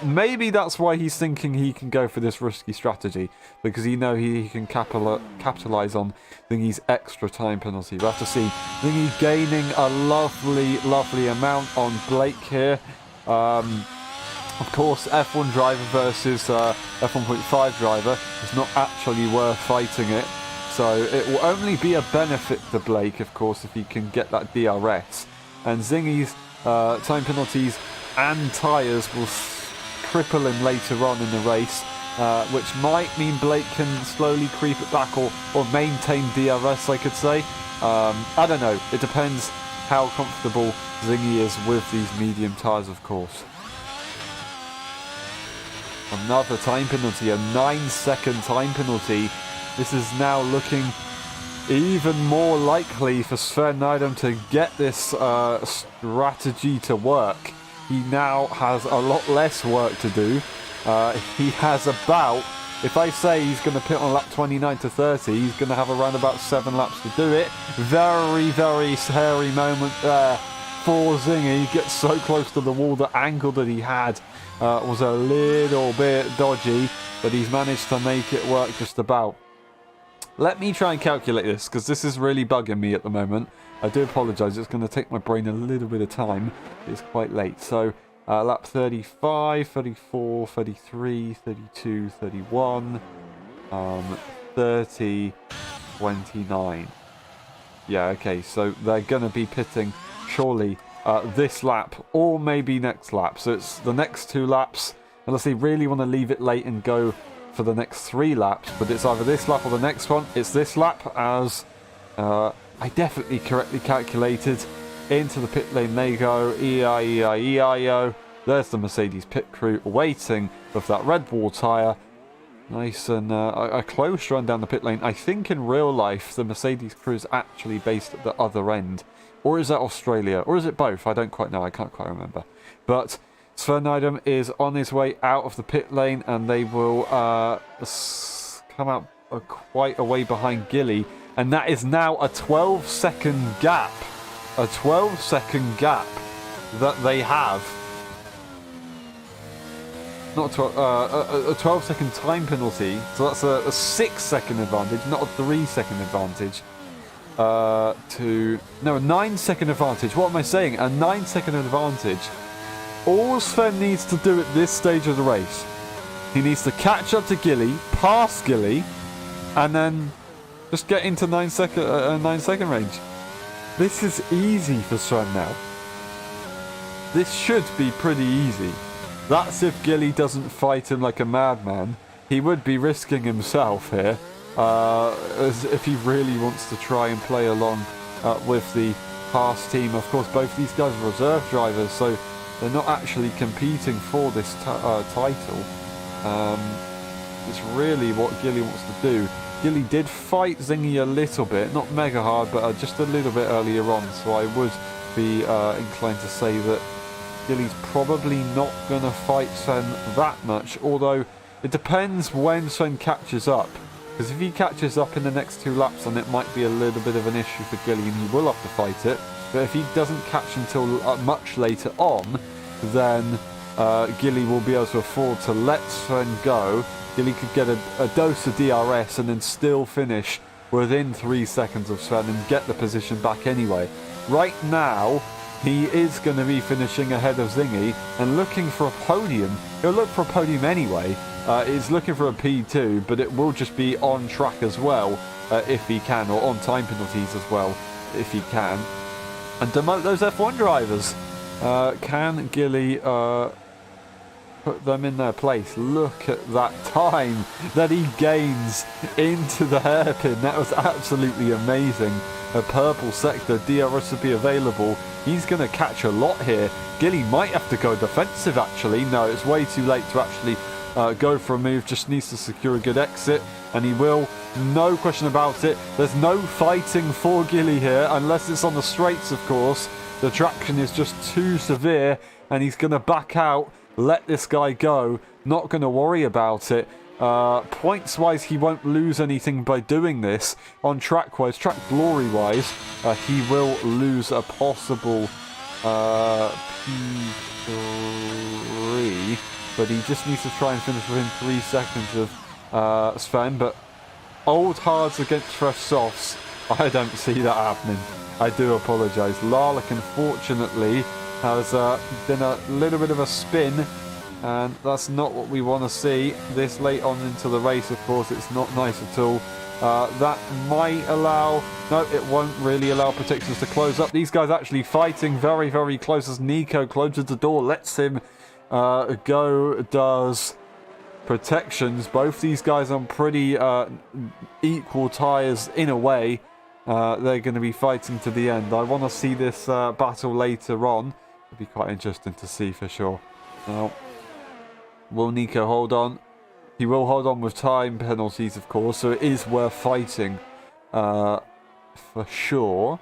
Maybe that's why he's thinking he can go for this risky strategy, because he knows he can capitalise on Zingy's extra time penalty. We'll have to see. Zingy gaining a lovely amount on Blake here. Of course, F1 driver versus F1.5 driver is not actually worth fighting it, so it will only be a benefit to Blake, of course, if he can get that DRS. And Zingy's time penalties and tyres will cripple him later on in the race, which might mean Blake can slowly creep it back or maintain DRS, I could say. I don't know. It depends how comfortable Zingy is with these medium tyres, of course. Another time penalty, a 9 second time penalty. This is now looking even more likely for Sven Nydam to get this strategy to work. He now has a lot less work to do. He has about, if I say he's going to pit on lap 29 to 30, he's going to have around about 7 laps to do it. Very scary moment there for Zingy. He gets so close to the wall. The angle that he had was a little bit dodgy, but he's managed to make it work just about. Let me try and calculate this, because this is really bugging me at the moment. I do apologise, it's going to take my brain a little bit of time. It's quite late. So, lap 35, 34, 33, 32, 31, 30, 29. Yeah, okay, so they're going to be pitting, surely, this lap, or maybe next lap. So it's the next 2 laps, unless they really want to leave it late and go for the next 3 laps. But it's either this lap or the next one. It's this lap, as I definitely correctly calculated. Into the pit lane they go. E-I-E-I-E-I-O. There's the Mercedes pit crew waiting with that Red Bull tyre. Nice and a close run down the pit lane. I think in real life the Mercedes crew is actually based at the other end. Or is that Australia? Or is it both? I don't quite know. I can't quite remember. But Sven Nydam is on his way out of the pit lane, and they will come out quite a way behind Gilly. And that is now a 12-second gap. A 12-second gap that they have. Not a 12-second time penalty. So that's a 6-second advantage, not a 3-second advantage. A 9-second advantage. What am I saying? A 9-second advantage. All Sven needs to do at this stage of the race, he needs to catch up to Gilly, pass Gilly, and then just get into 9-second range. This is easy for Sven now. This should be pretty easy. That's if Gilly doesn't fight him like a madman. He would be risking himself here. As if he really wants to try and play along with the Haas team. Of course, both these guys are reserve drivers, so they're not actually competing for this title. It's really what Gilly wants to do. Gilly did fight Zingy a little bit, not mega hard, but just a little bit earlier on, so I would be inclined to say that Gilly's probably not going to fight Sven that much, although it depends when Sven catches up. Because if he catches up in the next 2 laps, then it might be a little bit of an issue for Gilly, and he will have to fight it. But if he doesn't catch until much later on, then Gilly will be able to afford to let Sven go. Gilly could get a dose of DRS and then still finish within 3 seconds of Sven and get the position back anyway. Right now, he is going to be finishing ahead of Zingy and looking for a podium. He'll look for a podium anyway. He's looking for a P2, but it will just be on track as well, if he can, or on time penalties as well, if he can. And demote those F1 drivers. Can Gilly put them in their place? Look at that time that he gains into the hairpin. That was absolutely amazing. A purple sector, DRS will be available. He's going to catch a lot here. Gilly might have to go defensive, actually. No, it's way too late to actually go for a move. Just needs to secure a good exit, and he will. No question about it. There's no fighting for Gilly here, unless it's on the straights, of course. The traction is just too severe, and he's going to back out, let this guy go. Not going to worry about it. Points-wise, he won't lose anything by doing this. On track-wise, track glory-wise, he will lose a possible P3, but he just needs to try and finish within 3 seconds of Sven. But old hards against fresh softs, I don't see that happening. I do apologise. Larlick, unfortunately, has been a little bit of a spin, and that's not what we want to see this late on into the race. Of course, it's not nice at all. That might allow... No, it won't really allow protections to close up. These guys actually fighting very, very close as Nico closes the door, lets him go, does protections. Both these guys on pretty equal tyres in a way. They're going to be fighting to the end. I want to see this battle later on. It'll be quite interesting to see for sure. Now, will Nico hold on? He will hold on with time penalties, of course, so it is worth fighting for sure.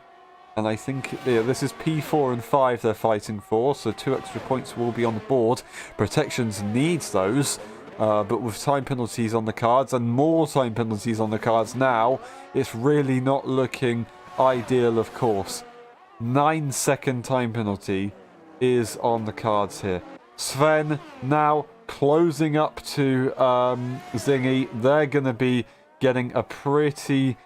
And I think this is P4 and 5 they're fighting for, so 2 extra points will be on the board. Protections needs those, but with time penalties on the cards and more time penalties on the cards now, it's really not looking ideal, of course. 9-second time penalty is on the cards here. Sven now closing up to Zingy. They're going to be getting a pretty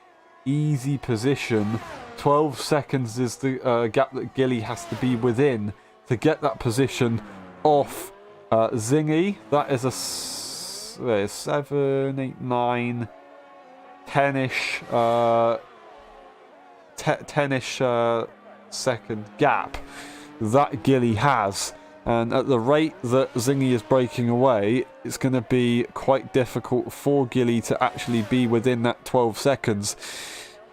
easy position. 12 seconds is the gap that Gilly has to be within to get that position off Zingy. That is a 7, 8, 9, 10-ish 10-ish second gap that Gilly has. And at the rate that Zingy is breaking away, it's going to be quite difficult for Gilly to actually be within that 12 seconds.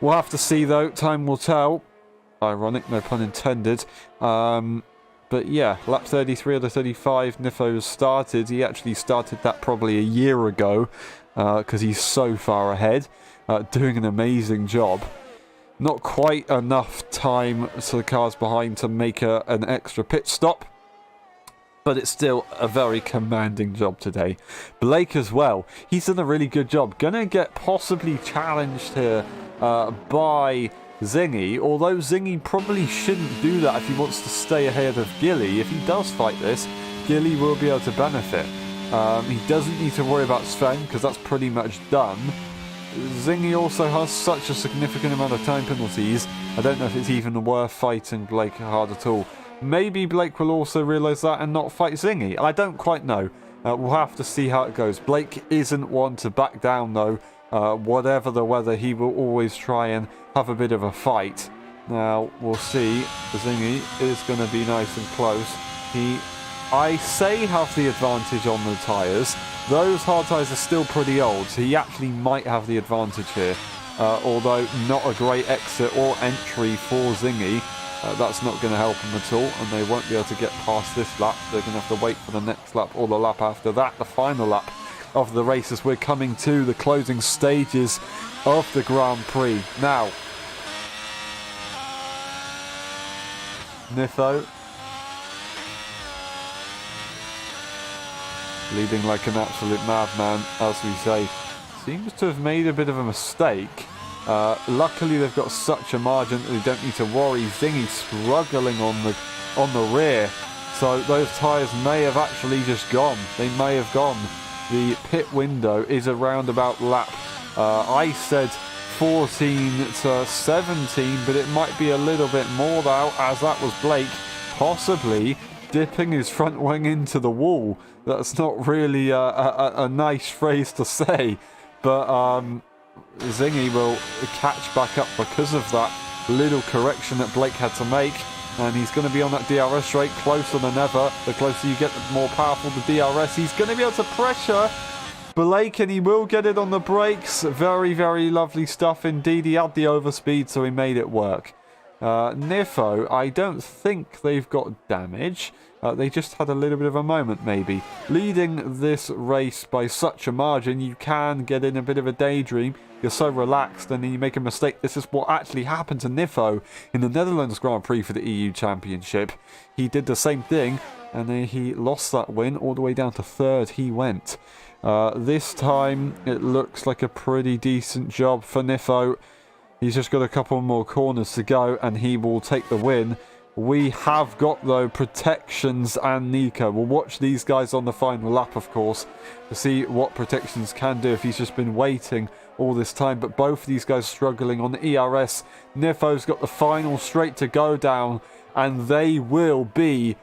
We'll have to see though, time will tell. Ironic, no pun intended. But yeah, lap 33 of the 35 Nifo started. He actually started that probably a year ago because he's so far ahead, doing an amazing job. Not quite enough time to the cars behind to make an extra pit stop, but it's still a very commanding job today. Blake as well, he's done a really good job. Gonna get possibly challenged here by Zingy, although Zingy probably shouldn't do that if he wants to stay ahead of Gilly. If he does fight this, Gilly will be able to benefit. He doesn't need to worry about Sven because that's pretty much done. Zingy also has such a significant amount of time penalties. I don't know if it's even worth fighting Blake hard at all. Maybe Blake will also realise that and not fight Zingy. I don't quite know. We'll have to see how it goes. Blake isn't one to back down though. Whatever the weather, he will always try and have a bit of a fight. Now, we'll see. Zingy is going to be nice and close. I say, have the advantage on the tyres. Those hard tyres are still pretty old, so he actually might have the advantage here. Although not a great exit or entry for Zingy. That's not going to help him at all, and they won't be able to get past this lap. They're going to have to wait for the next lap or the lap after that, the final lap of the race, as we're coming to the closing stages of the Grand Prix. Now, Nifo leading like an absolute madman, as we say. Seems to have made a bit of a mistake. Luckily they've got such a margin that they don't need to worry. Zingy struggling on the rear, so those tyres may have actually just gone. They may have gone. The pit window is around about lap, I said 14 to 17, but it might be a little bit more now, as that was Blake possibly dipping his front wing into the wall. That's not really a nice phrase to say, but Zingy will catch back up because of that little correction that Blake had to make, and he's going to be on that DRS rate closer than ever. The closer you get, the more powerful the DRS. He's going to be able to pressure Blake, and he will get it on the brakes. Very, very lovely stuff indeed. He had the overspeed, so he made it work. Nifo, I don't think they've got damage. They just had a little bit of a moment, maybe. Leading this race by such a margin, you can get in a bit of a daydream. You're so relaxed, and then you make a mistake. This is what actually happened to Nifo in the Netherlands Grand Prix for the EU Championship. He did the same thing, and then he lost that win all the way down to third. He went. This time, it looks like a pretty decent job for Nifo. He's just got a couple more corners to go, and he will take the win. We have got, though, protections and Nico. We'll watch these guys on the final lap, of course, to see what protections can do if he's just been waiting all this time. But both of these guys struggling on the ERS. Nifo's got the final straight to go down, and they will be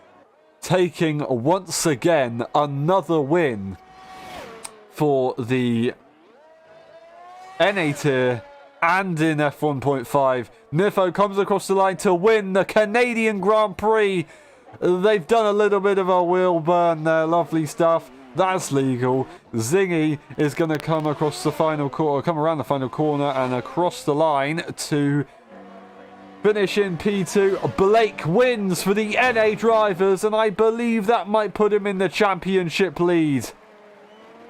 taking, once again, another win for the NA tier and in F1.5. Nifo comes across the line to win the Canadian Grand Prix. They've done a little bit of a wheel burn there. Lovely stuff. That's legal. Zingy is going to come across the final corner, come around the final corner and across the line to finish in P2. Blake wins for the NA drivers, and I believe that might put him in the championship lead.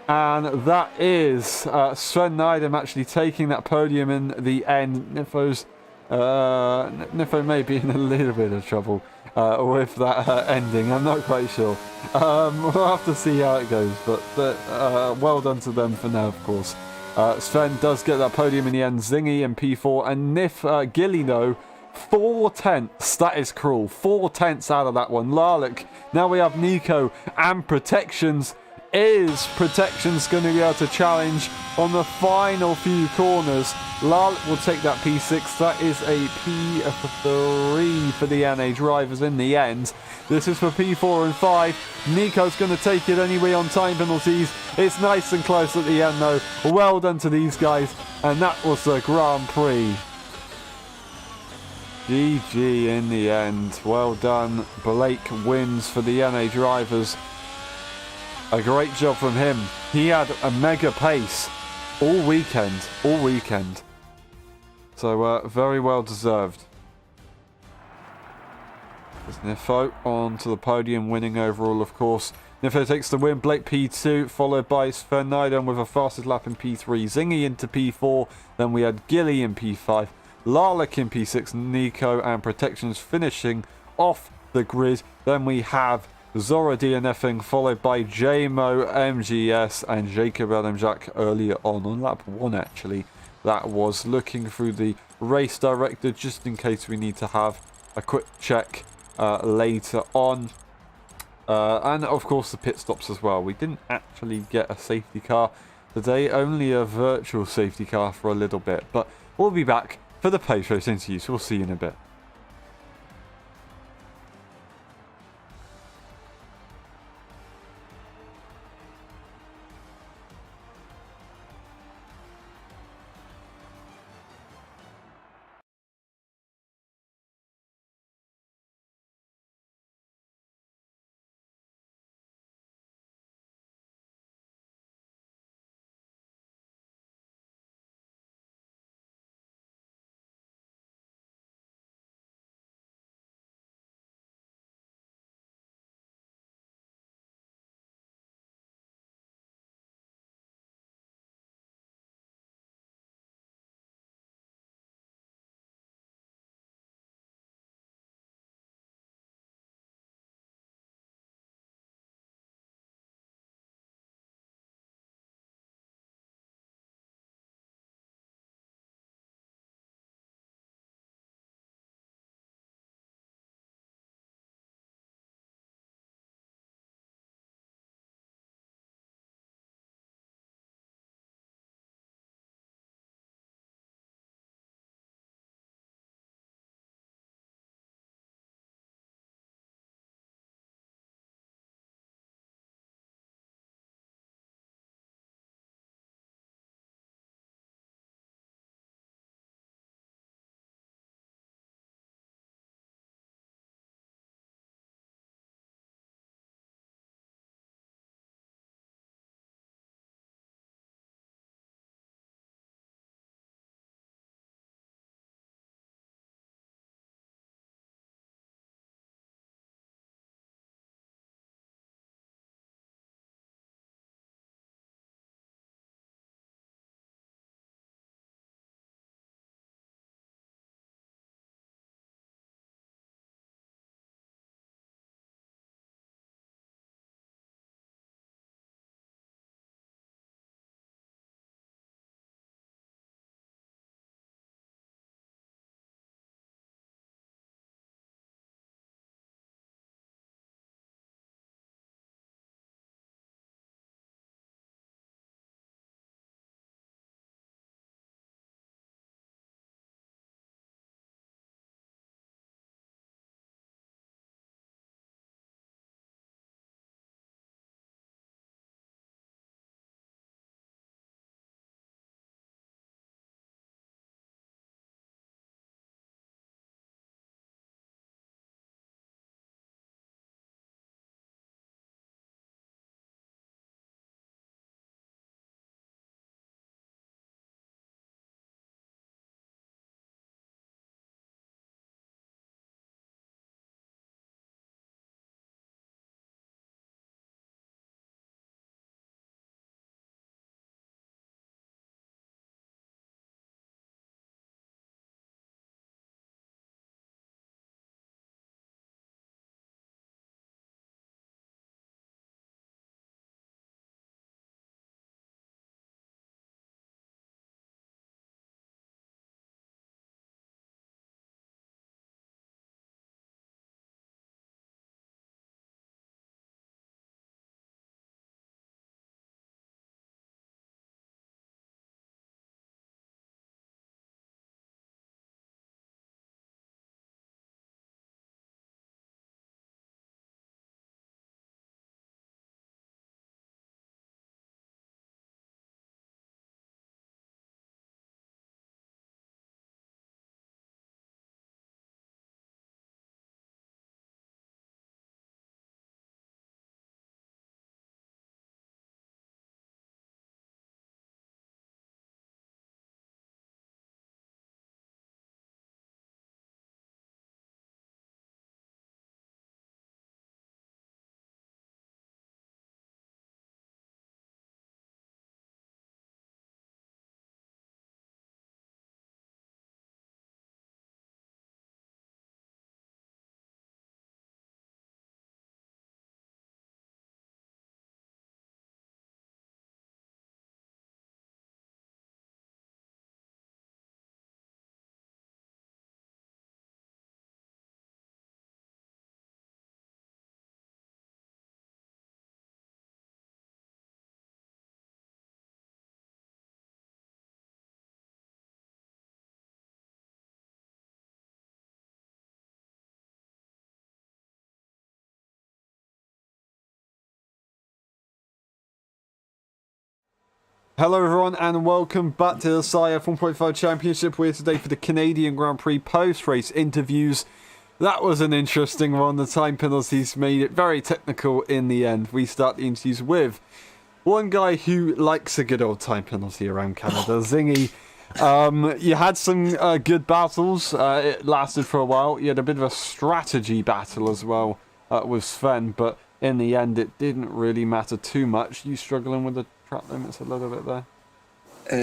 And that is Sven Nydam actually taking that podium in the end. Nifo may be in a little bit of trouble with that ending. I'm not quite sure. We'll have to see how it goes. But well done to them for now, of course. Sven does get that podium in the end. Zingy in P4. And Gillino, 4/10. That is cruel. 4/10 out of that one. Larlick. Now we have Nico and protections. Is protections going to be able to challenge on the final few corners? Larlick will take that P6. That is a P3 for the NA drivers in the end. This is for P4 and 5. Nico's going to take it anyway on time penalties. It's nice and close at the end though. Well done to these guys. And that was the Grand Prix. GG in the end. Well done. Blake wins for the NA drivers. A great job from him. He had a mega pace all weekend. So very well deserved. There's Nifo on to the podium, winning overall, of course. Nifo takes the win. Blake P2, followed by Sven Nydam with a fastest lap in P3. Zingy into P4. Then we had Gilly in P5. Lalek in P6. Nico and Protections finishing off the grid. Then we have Zora DNFing, followed by JMO, MGS, and Jacob Adamjak earlier on lap 1, actually. That was looking through the race director, just in case we need to have a quick check later on. And of course the pit stops as well. We didn't actually get a safety car today, only a virtual safety car for a little bit. But we'll be back for the post-race interview, so we'll see you in a bit. Hello everyone and welcome back to the LSI F1.5 Championship. We're here today for the Canadian Grand Prix post-race interviews. That was an interesting one. The time penalties made it very technical in the end. We start the interviews with one guy who likes a good old time penalty around Canada, Zingy. You had some good battles. It lasted for a while. You had a bit of a strategy battle as well with Sven, but in the end it didn't really matter too much. You struggling with the track limits a little bit there?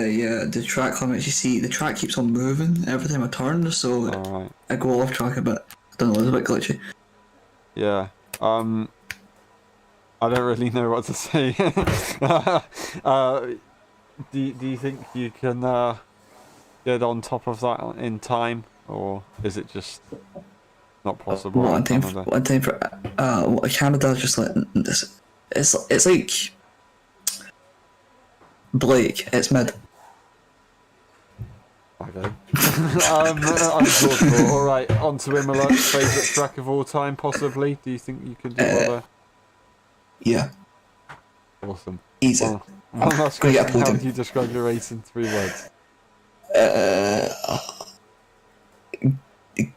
Yeah, the track limits, you see, the track keeps on moving every time I turn, so Right. I go off track a bit. I don't know, it's a bit glitchy. Yeah. I don't really know what to say. Do you think you can get on top of that in time, or is it just not possible? One time for Canada, just like this. It's like Blake. It's mid. Okay. I'm thoughtful. All right, on to Imola. Favourite track of all time, possibly. Do you think you could do well there? Yeah. Awesome. Easy. One last question. How would you describe your race in 3 words?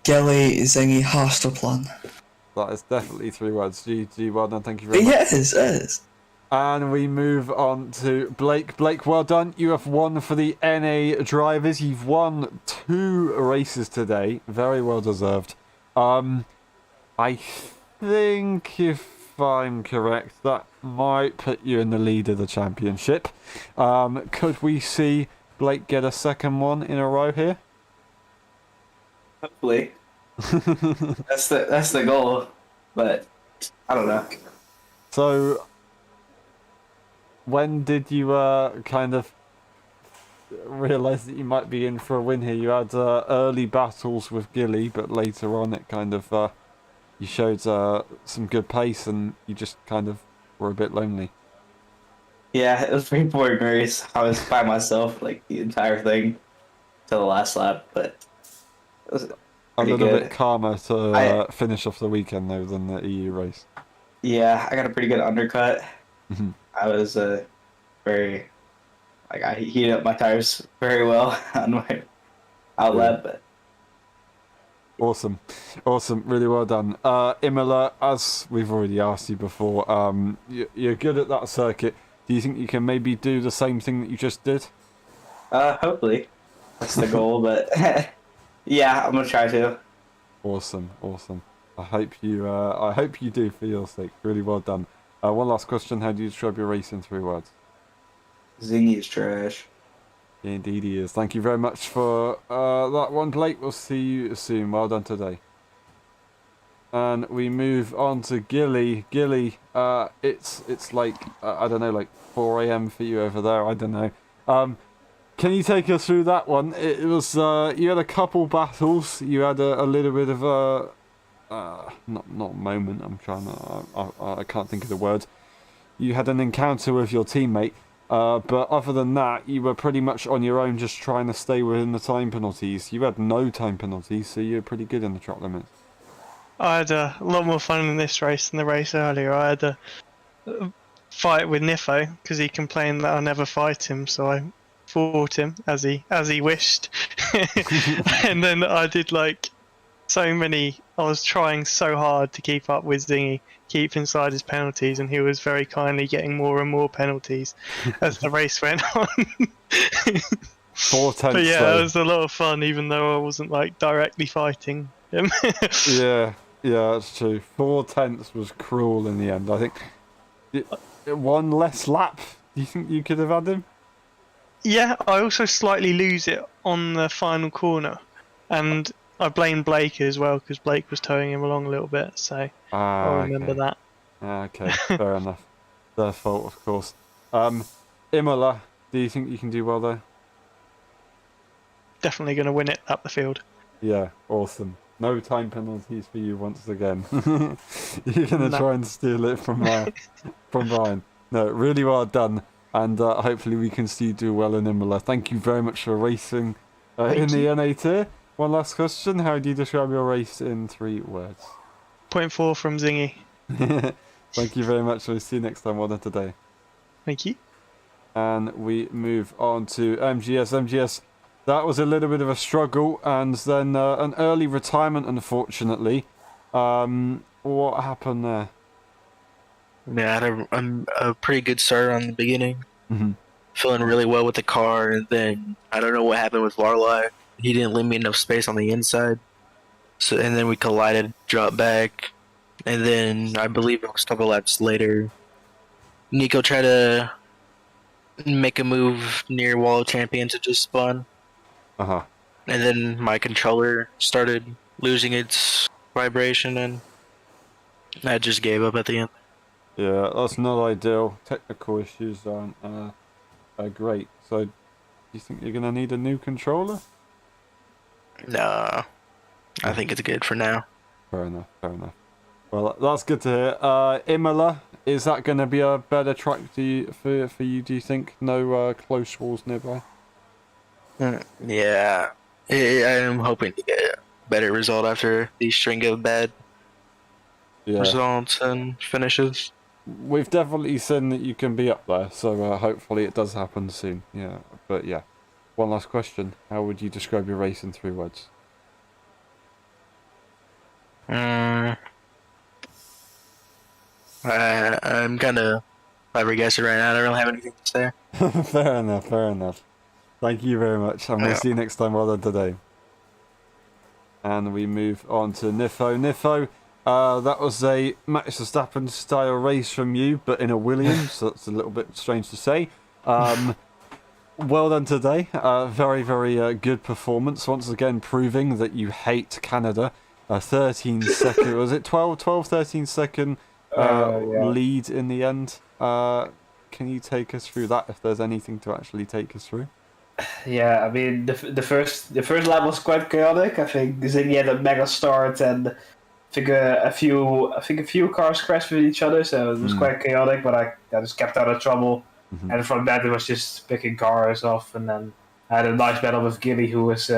Gilly, Zingy, Haster plan. That is definitely 3 words. GG, well done. Thank you very much. Yeah, it is. And we move on to Blake. Blake, well done. You have won for the NA drivers. You've won 2 races today. Very well deserved. I think, if I'm correct, that might put you in the lead of the championship. Could we see Blake get a second one in a row here? Hopefully. That's the goal, but I don't know. So, when did you kind of realise that you might be in for a win here? You had early battles with Gilly, but later on it kind of you showed some good pace, and you just kind of were a bit lonely. Yeah, it was a pretty boring race. I was by myself like the entire thing till the last lap, but it was A little good. bit calmer to finish off the weekend though than the EU race. Yeah, I got a pretty good undercut. Mhm. I was very I heated up my tires very well on my outlet, but Awesome, really well done. Imola, as we've already asked you before, you're good at that circuit. Do you think you can maybe do the same thing that you just did? hopefully that's the goal. But yeah, I'm gonna try to. Awesome. I hope you do, for your sake. Really well done. One last question: how do you describe your race in 3 words? Zingy is trash. Indeed he is. Thank you very much for that one, Blake. We'll see you soon. Well done today. And we move on to Gilly. Gilly, it's like I don't know, like 4 a.m. for you over there. I don't know. Can you take us through that one? It was you had a couple battles. You had a little bit of a not moment. I'm trying to. I can't think of the word. You had an encounter with your teammate. But other than that, you were pretty much on your own, just trying to stay within the time penalties. You had no time penalties, so you're pretty good in the track limits. I had a lot more fun in this race than the race earlier. I had a fight with Nifo because he complained that I never fight him, so I fought him as he wished. And then I did like so many. I was trying so hard to keep up with Zingy, keep inside his penalties, and he was very kindly getting more and more penalties as the race went on. 4 tenths. But yeah, though. it was a lot of fun, even though I wasn't like directly fighting him. Yeah, that's true. 4 tenths was cruel in the end. I think one less lap. Do you think you could have had him? Yeah, I also slightly lose it on the final corner, and I blame Blake as well because Blake was towing him along a little bit, so I'll remember that. Okay, fair enough. Their fault, of course. Imola, do you think you can do well there? Definitely going to win it up the field. Yeah, awesome. No time penalties for you once again. You're going to try and steal it from Brian. No, really well done. And hopefully we can see you do well in Imola. Thank you very much for racing in the NA tier. One last question. How do you describe your race in 3 words? 0.4 from Zingy. Thank you very much. We'll see you next time. Well done today. Thank you. And we move on to MGS. MGS, that was a little bit of a struggle, and then an early retirement, unfortunately. What happened there? Yeah, I had a pretty good start on the beginning. Mm-hmm. Feeling really well with the car, and then I don't know what happened with Varlai. He didn't leave me enough space on the inside. So and then we collided, dropped back, and then I believe it was a couple laps later, Nico tried to make a move near Wall of Champions to just spun. Uh-huh. And then my controller started losing its vibration, and I just gave up at the end. Yeah, that's not ideal. Technical issues aren't great. So, do you think you're going to need a new controller? Nah, I think it's good for now. Fair enough, fair enough. Well, that's good to hear. Imola, is that going to be a better track for you, do you think? No close walls nearby? Yeah, I am hoping to get a better result after the string of bad results and finishes. We've definitely seen that you can be up there, so hopefully it does happen soon. Yeah, but yeah. One last question. How would you describe your race in 3 words? I'm kind of flabbergasted right now. I don't really have anything to say. Fair enough, fair enough. Thank you very much, and we'll see you next time. Well done today. And we move on to Nifo. Nifo, that was a Max Verstappen style race from you, but in a Williams, so that's a little bit strange to say. Well done today. Very, very good performance. Once again, proving that you hate Canada. 13 second, was it 13 second lead in the end? Can you take us through that, if there's anything to actually take us through? Yeah, I mean the first lap was quite chaotic. I think Ziggy had a mega start, and I think a few cars crashed with each other, so it was quite chaotic. But I just kept out of trouble, and from that it was just picking cars off, and then I had a nice battle with Gilly, who was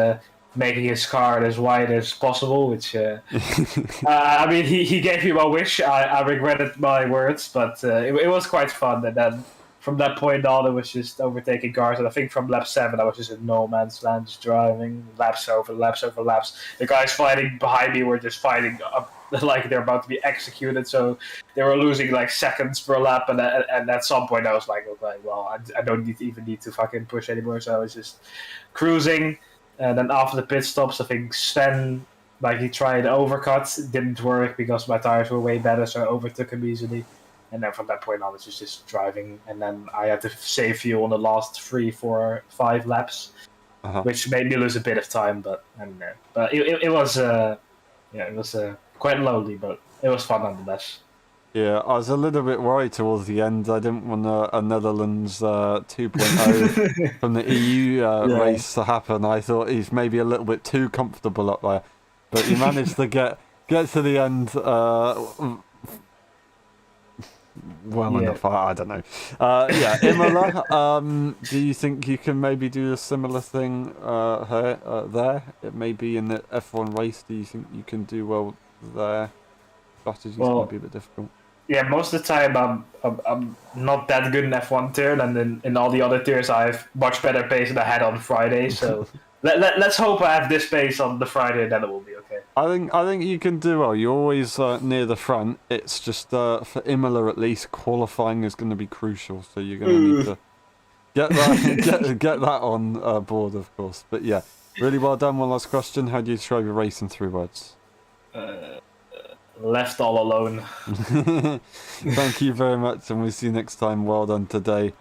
making his car as wide as possible, which I mean he gave me my wish. I regretted my words, but it was quite fun. And then from that point on, it was just overtaking cars, and I think from lap 7 I was just in no man's land, just driving laps over laps over laps. The guys fighting behind me were just fighting up like they're about to be executed, so they were losing like seconds per lap, and at some point I was like, okay, well, I don't even need to fucking push anymore, so I was just cruising. And then after the pit stops, I think Sven, like, he tried overcut, it didn't work because my tires were way better, so I overtook him easily. And then from that point on, it was just driving. And then I had to save fuel on the last 3, 4, 5 laps, which made me lose a bit of time. But I don't know. But it was quite lonely, but it was fun nonetheless. Yeah, I was a little bit worried towards the end. I didn't want a Netherlands 2.0 from the EU race to happen. I thought he's maybe a little bit too comfortable up there. But you managed to get to the end enough. I don't know. Imola, do you think you can maybe do a similar thing there? It may be in the F1 race. Do you think you can do well there? Strategies can be a bit difficult. Yeah, most of the time I'm not that good in F1 turn, and then in all the other tiers I have much better pace than I had on Friday. So let's hope I have this pace on the Friday, and then it will be okay. I think you can do well. You're always near the front. It's just for Imola at least, qualifying is going to be crucial. So you're going to need to get that on board, of course. But yeah, really well done. One last question: how do you describe your race in 3 words? Left all alone. Thank you very much, and we'll see you next time. Well done today.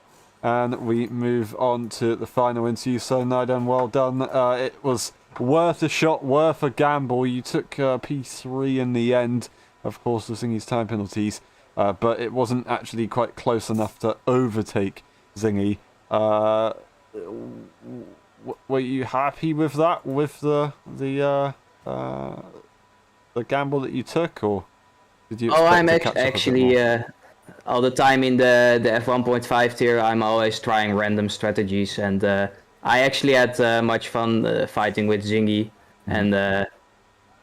And we move on to the final interview. So, Naiden, well done. It was worth a shot, worth a gamble. You took P3 in the end, of course, the Zingy's time penalties, but it wasn't actually quite close enough to overtake Zingy. Were you happy with that, with the gamble that you took, or did you? I'm actually all the time in the F1.5 tier. I'm always trying random strategies, and I actually had much fun fighting with Zingy and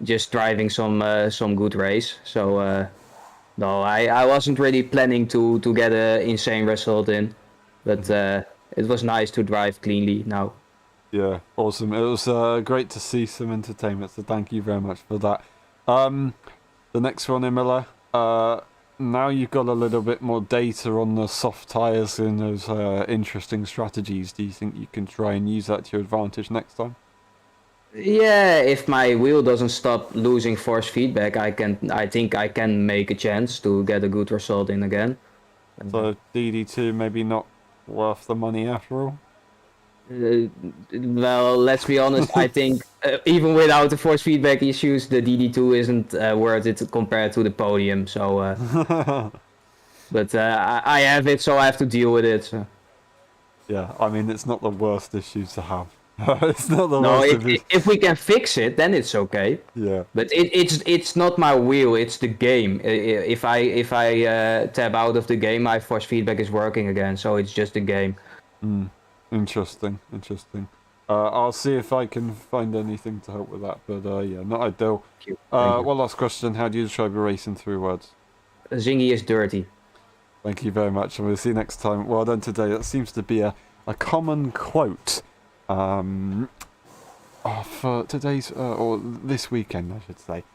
just driving some good race. So no, I wasn't really planning to get an insane result in, but it was nice to drive cleanly now. Yeah, awesome. It was great to see some entertainment, so thank you very much for that. The next one, Imola. Now you've got a little bit more data on the soft tyres and those interesting strategies. Do you think you can try and use that to your advantage next time? Yeah, if my wheel doesn't stop losing force feedback, I think I can make a chance to get a good result in again. So DD2 maybe not worth the money after all? Well, let's be honest, I think even without the force feedback issues, the DD2 isn't worth it compared to the Podium. So, but I have it, so I have to deal with it. So. Yeah, I mean, it's not the worst issue to have. It's not the No, worst if we can fix it, then it's okay. Yeah. But it's not my wheel, it's the game. If I tab out of the game, my force feedback is working again, so it's just the game. Interesting. I'll see if I can find anything to help with that, but yeah, not ideal. Thank you. Thank you. One last question. How do you describe your race in 3 words? Zingy is dirty. Thank you very much, and we'll see you next time. Well done today. That seems to be a common quote for today's, or this weekend, I should say.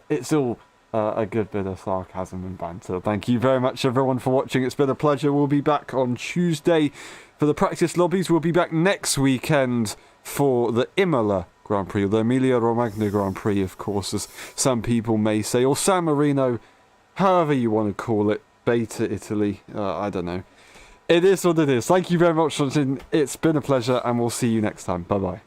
It's all a good bit of sarcasm and banter. Thank you very much, everyone, for watching. It's been a pleasure. We'll be back on Tuesday for the practice lobbies. We'll be back next weekend for the Imola Grand Prix, or the Emilia Romagna Grand Prix, of course, as some people may say, or San Marino, however you want to call it. Beta Italy, I don't know. It is what it is. Thank you very much for watching. It's been a pleasure, and we'll see you next time. Bye-bye.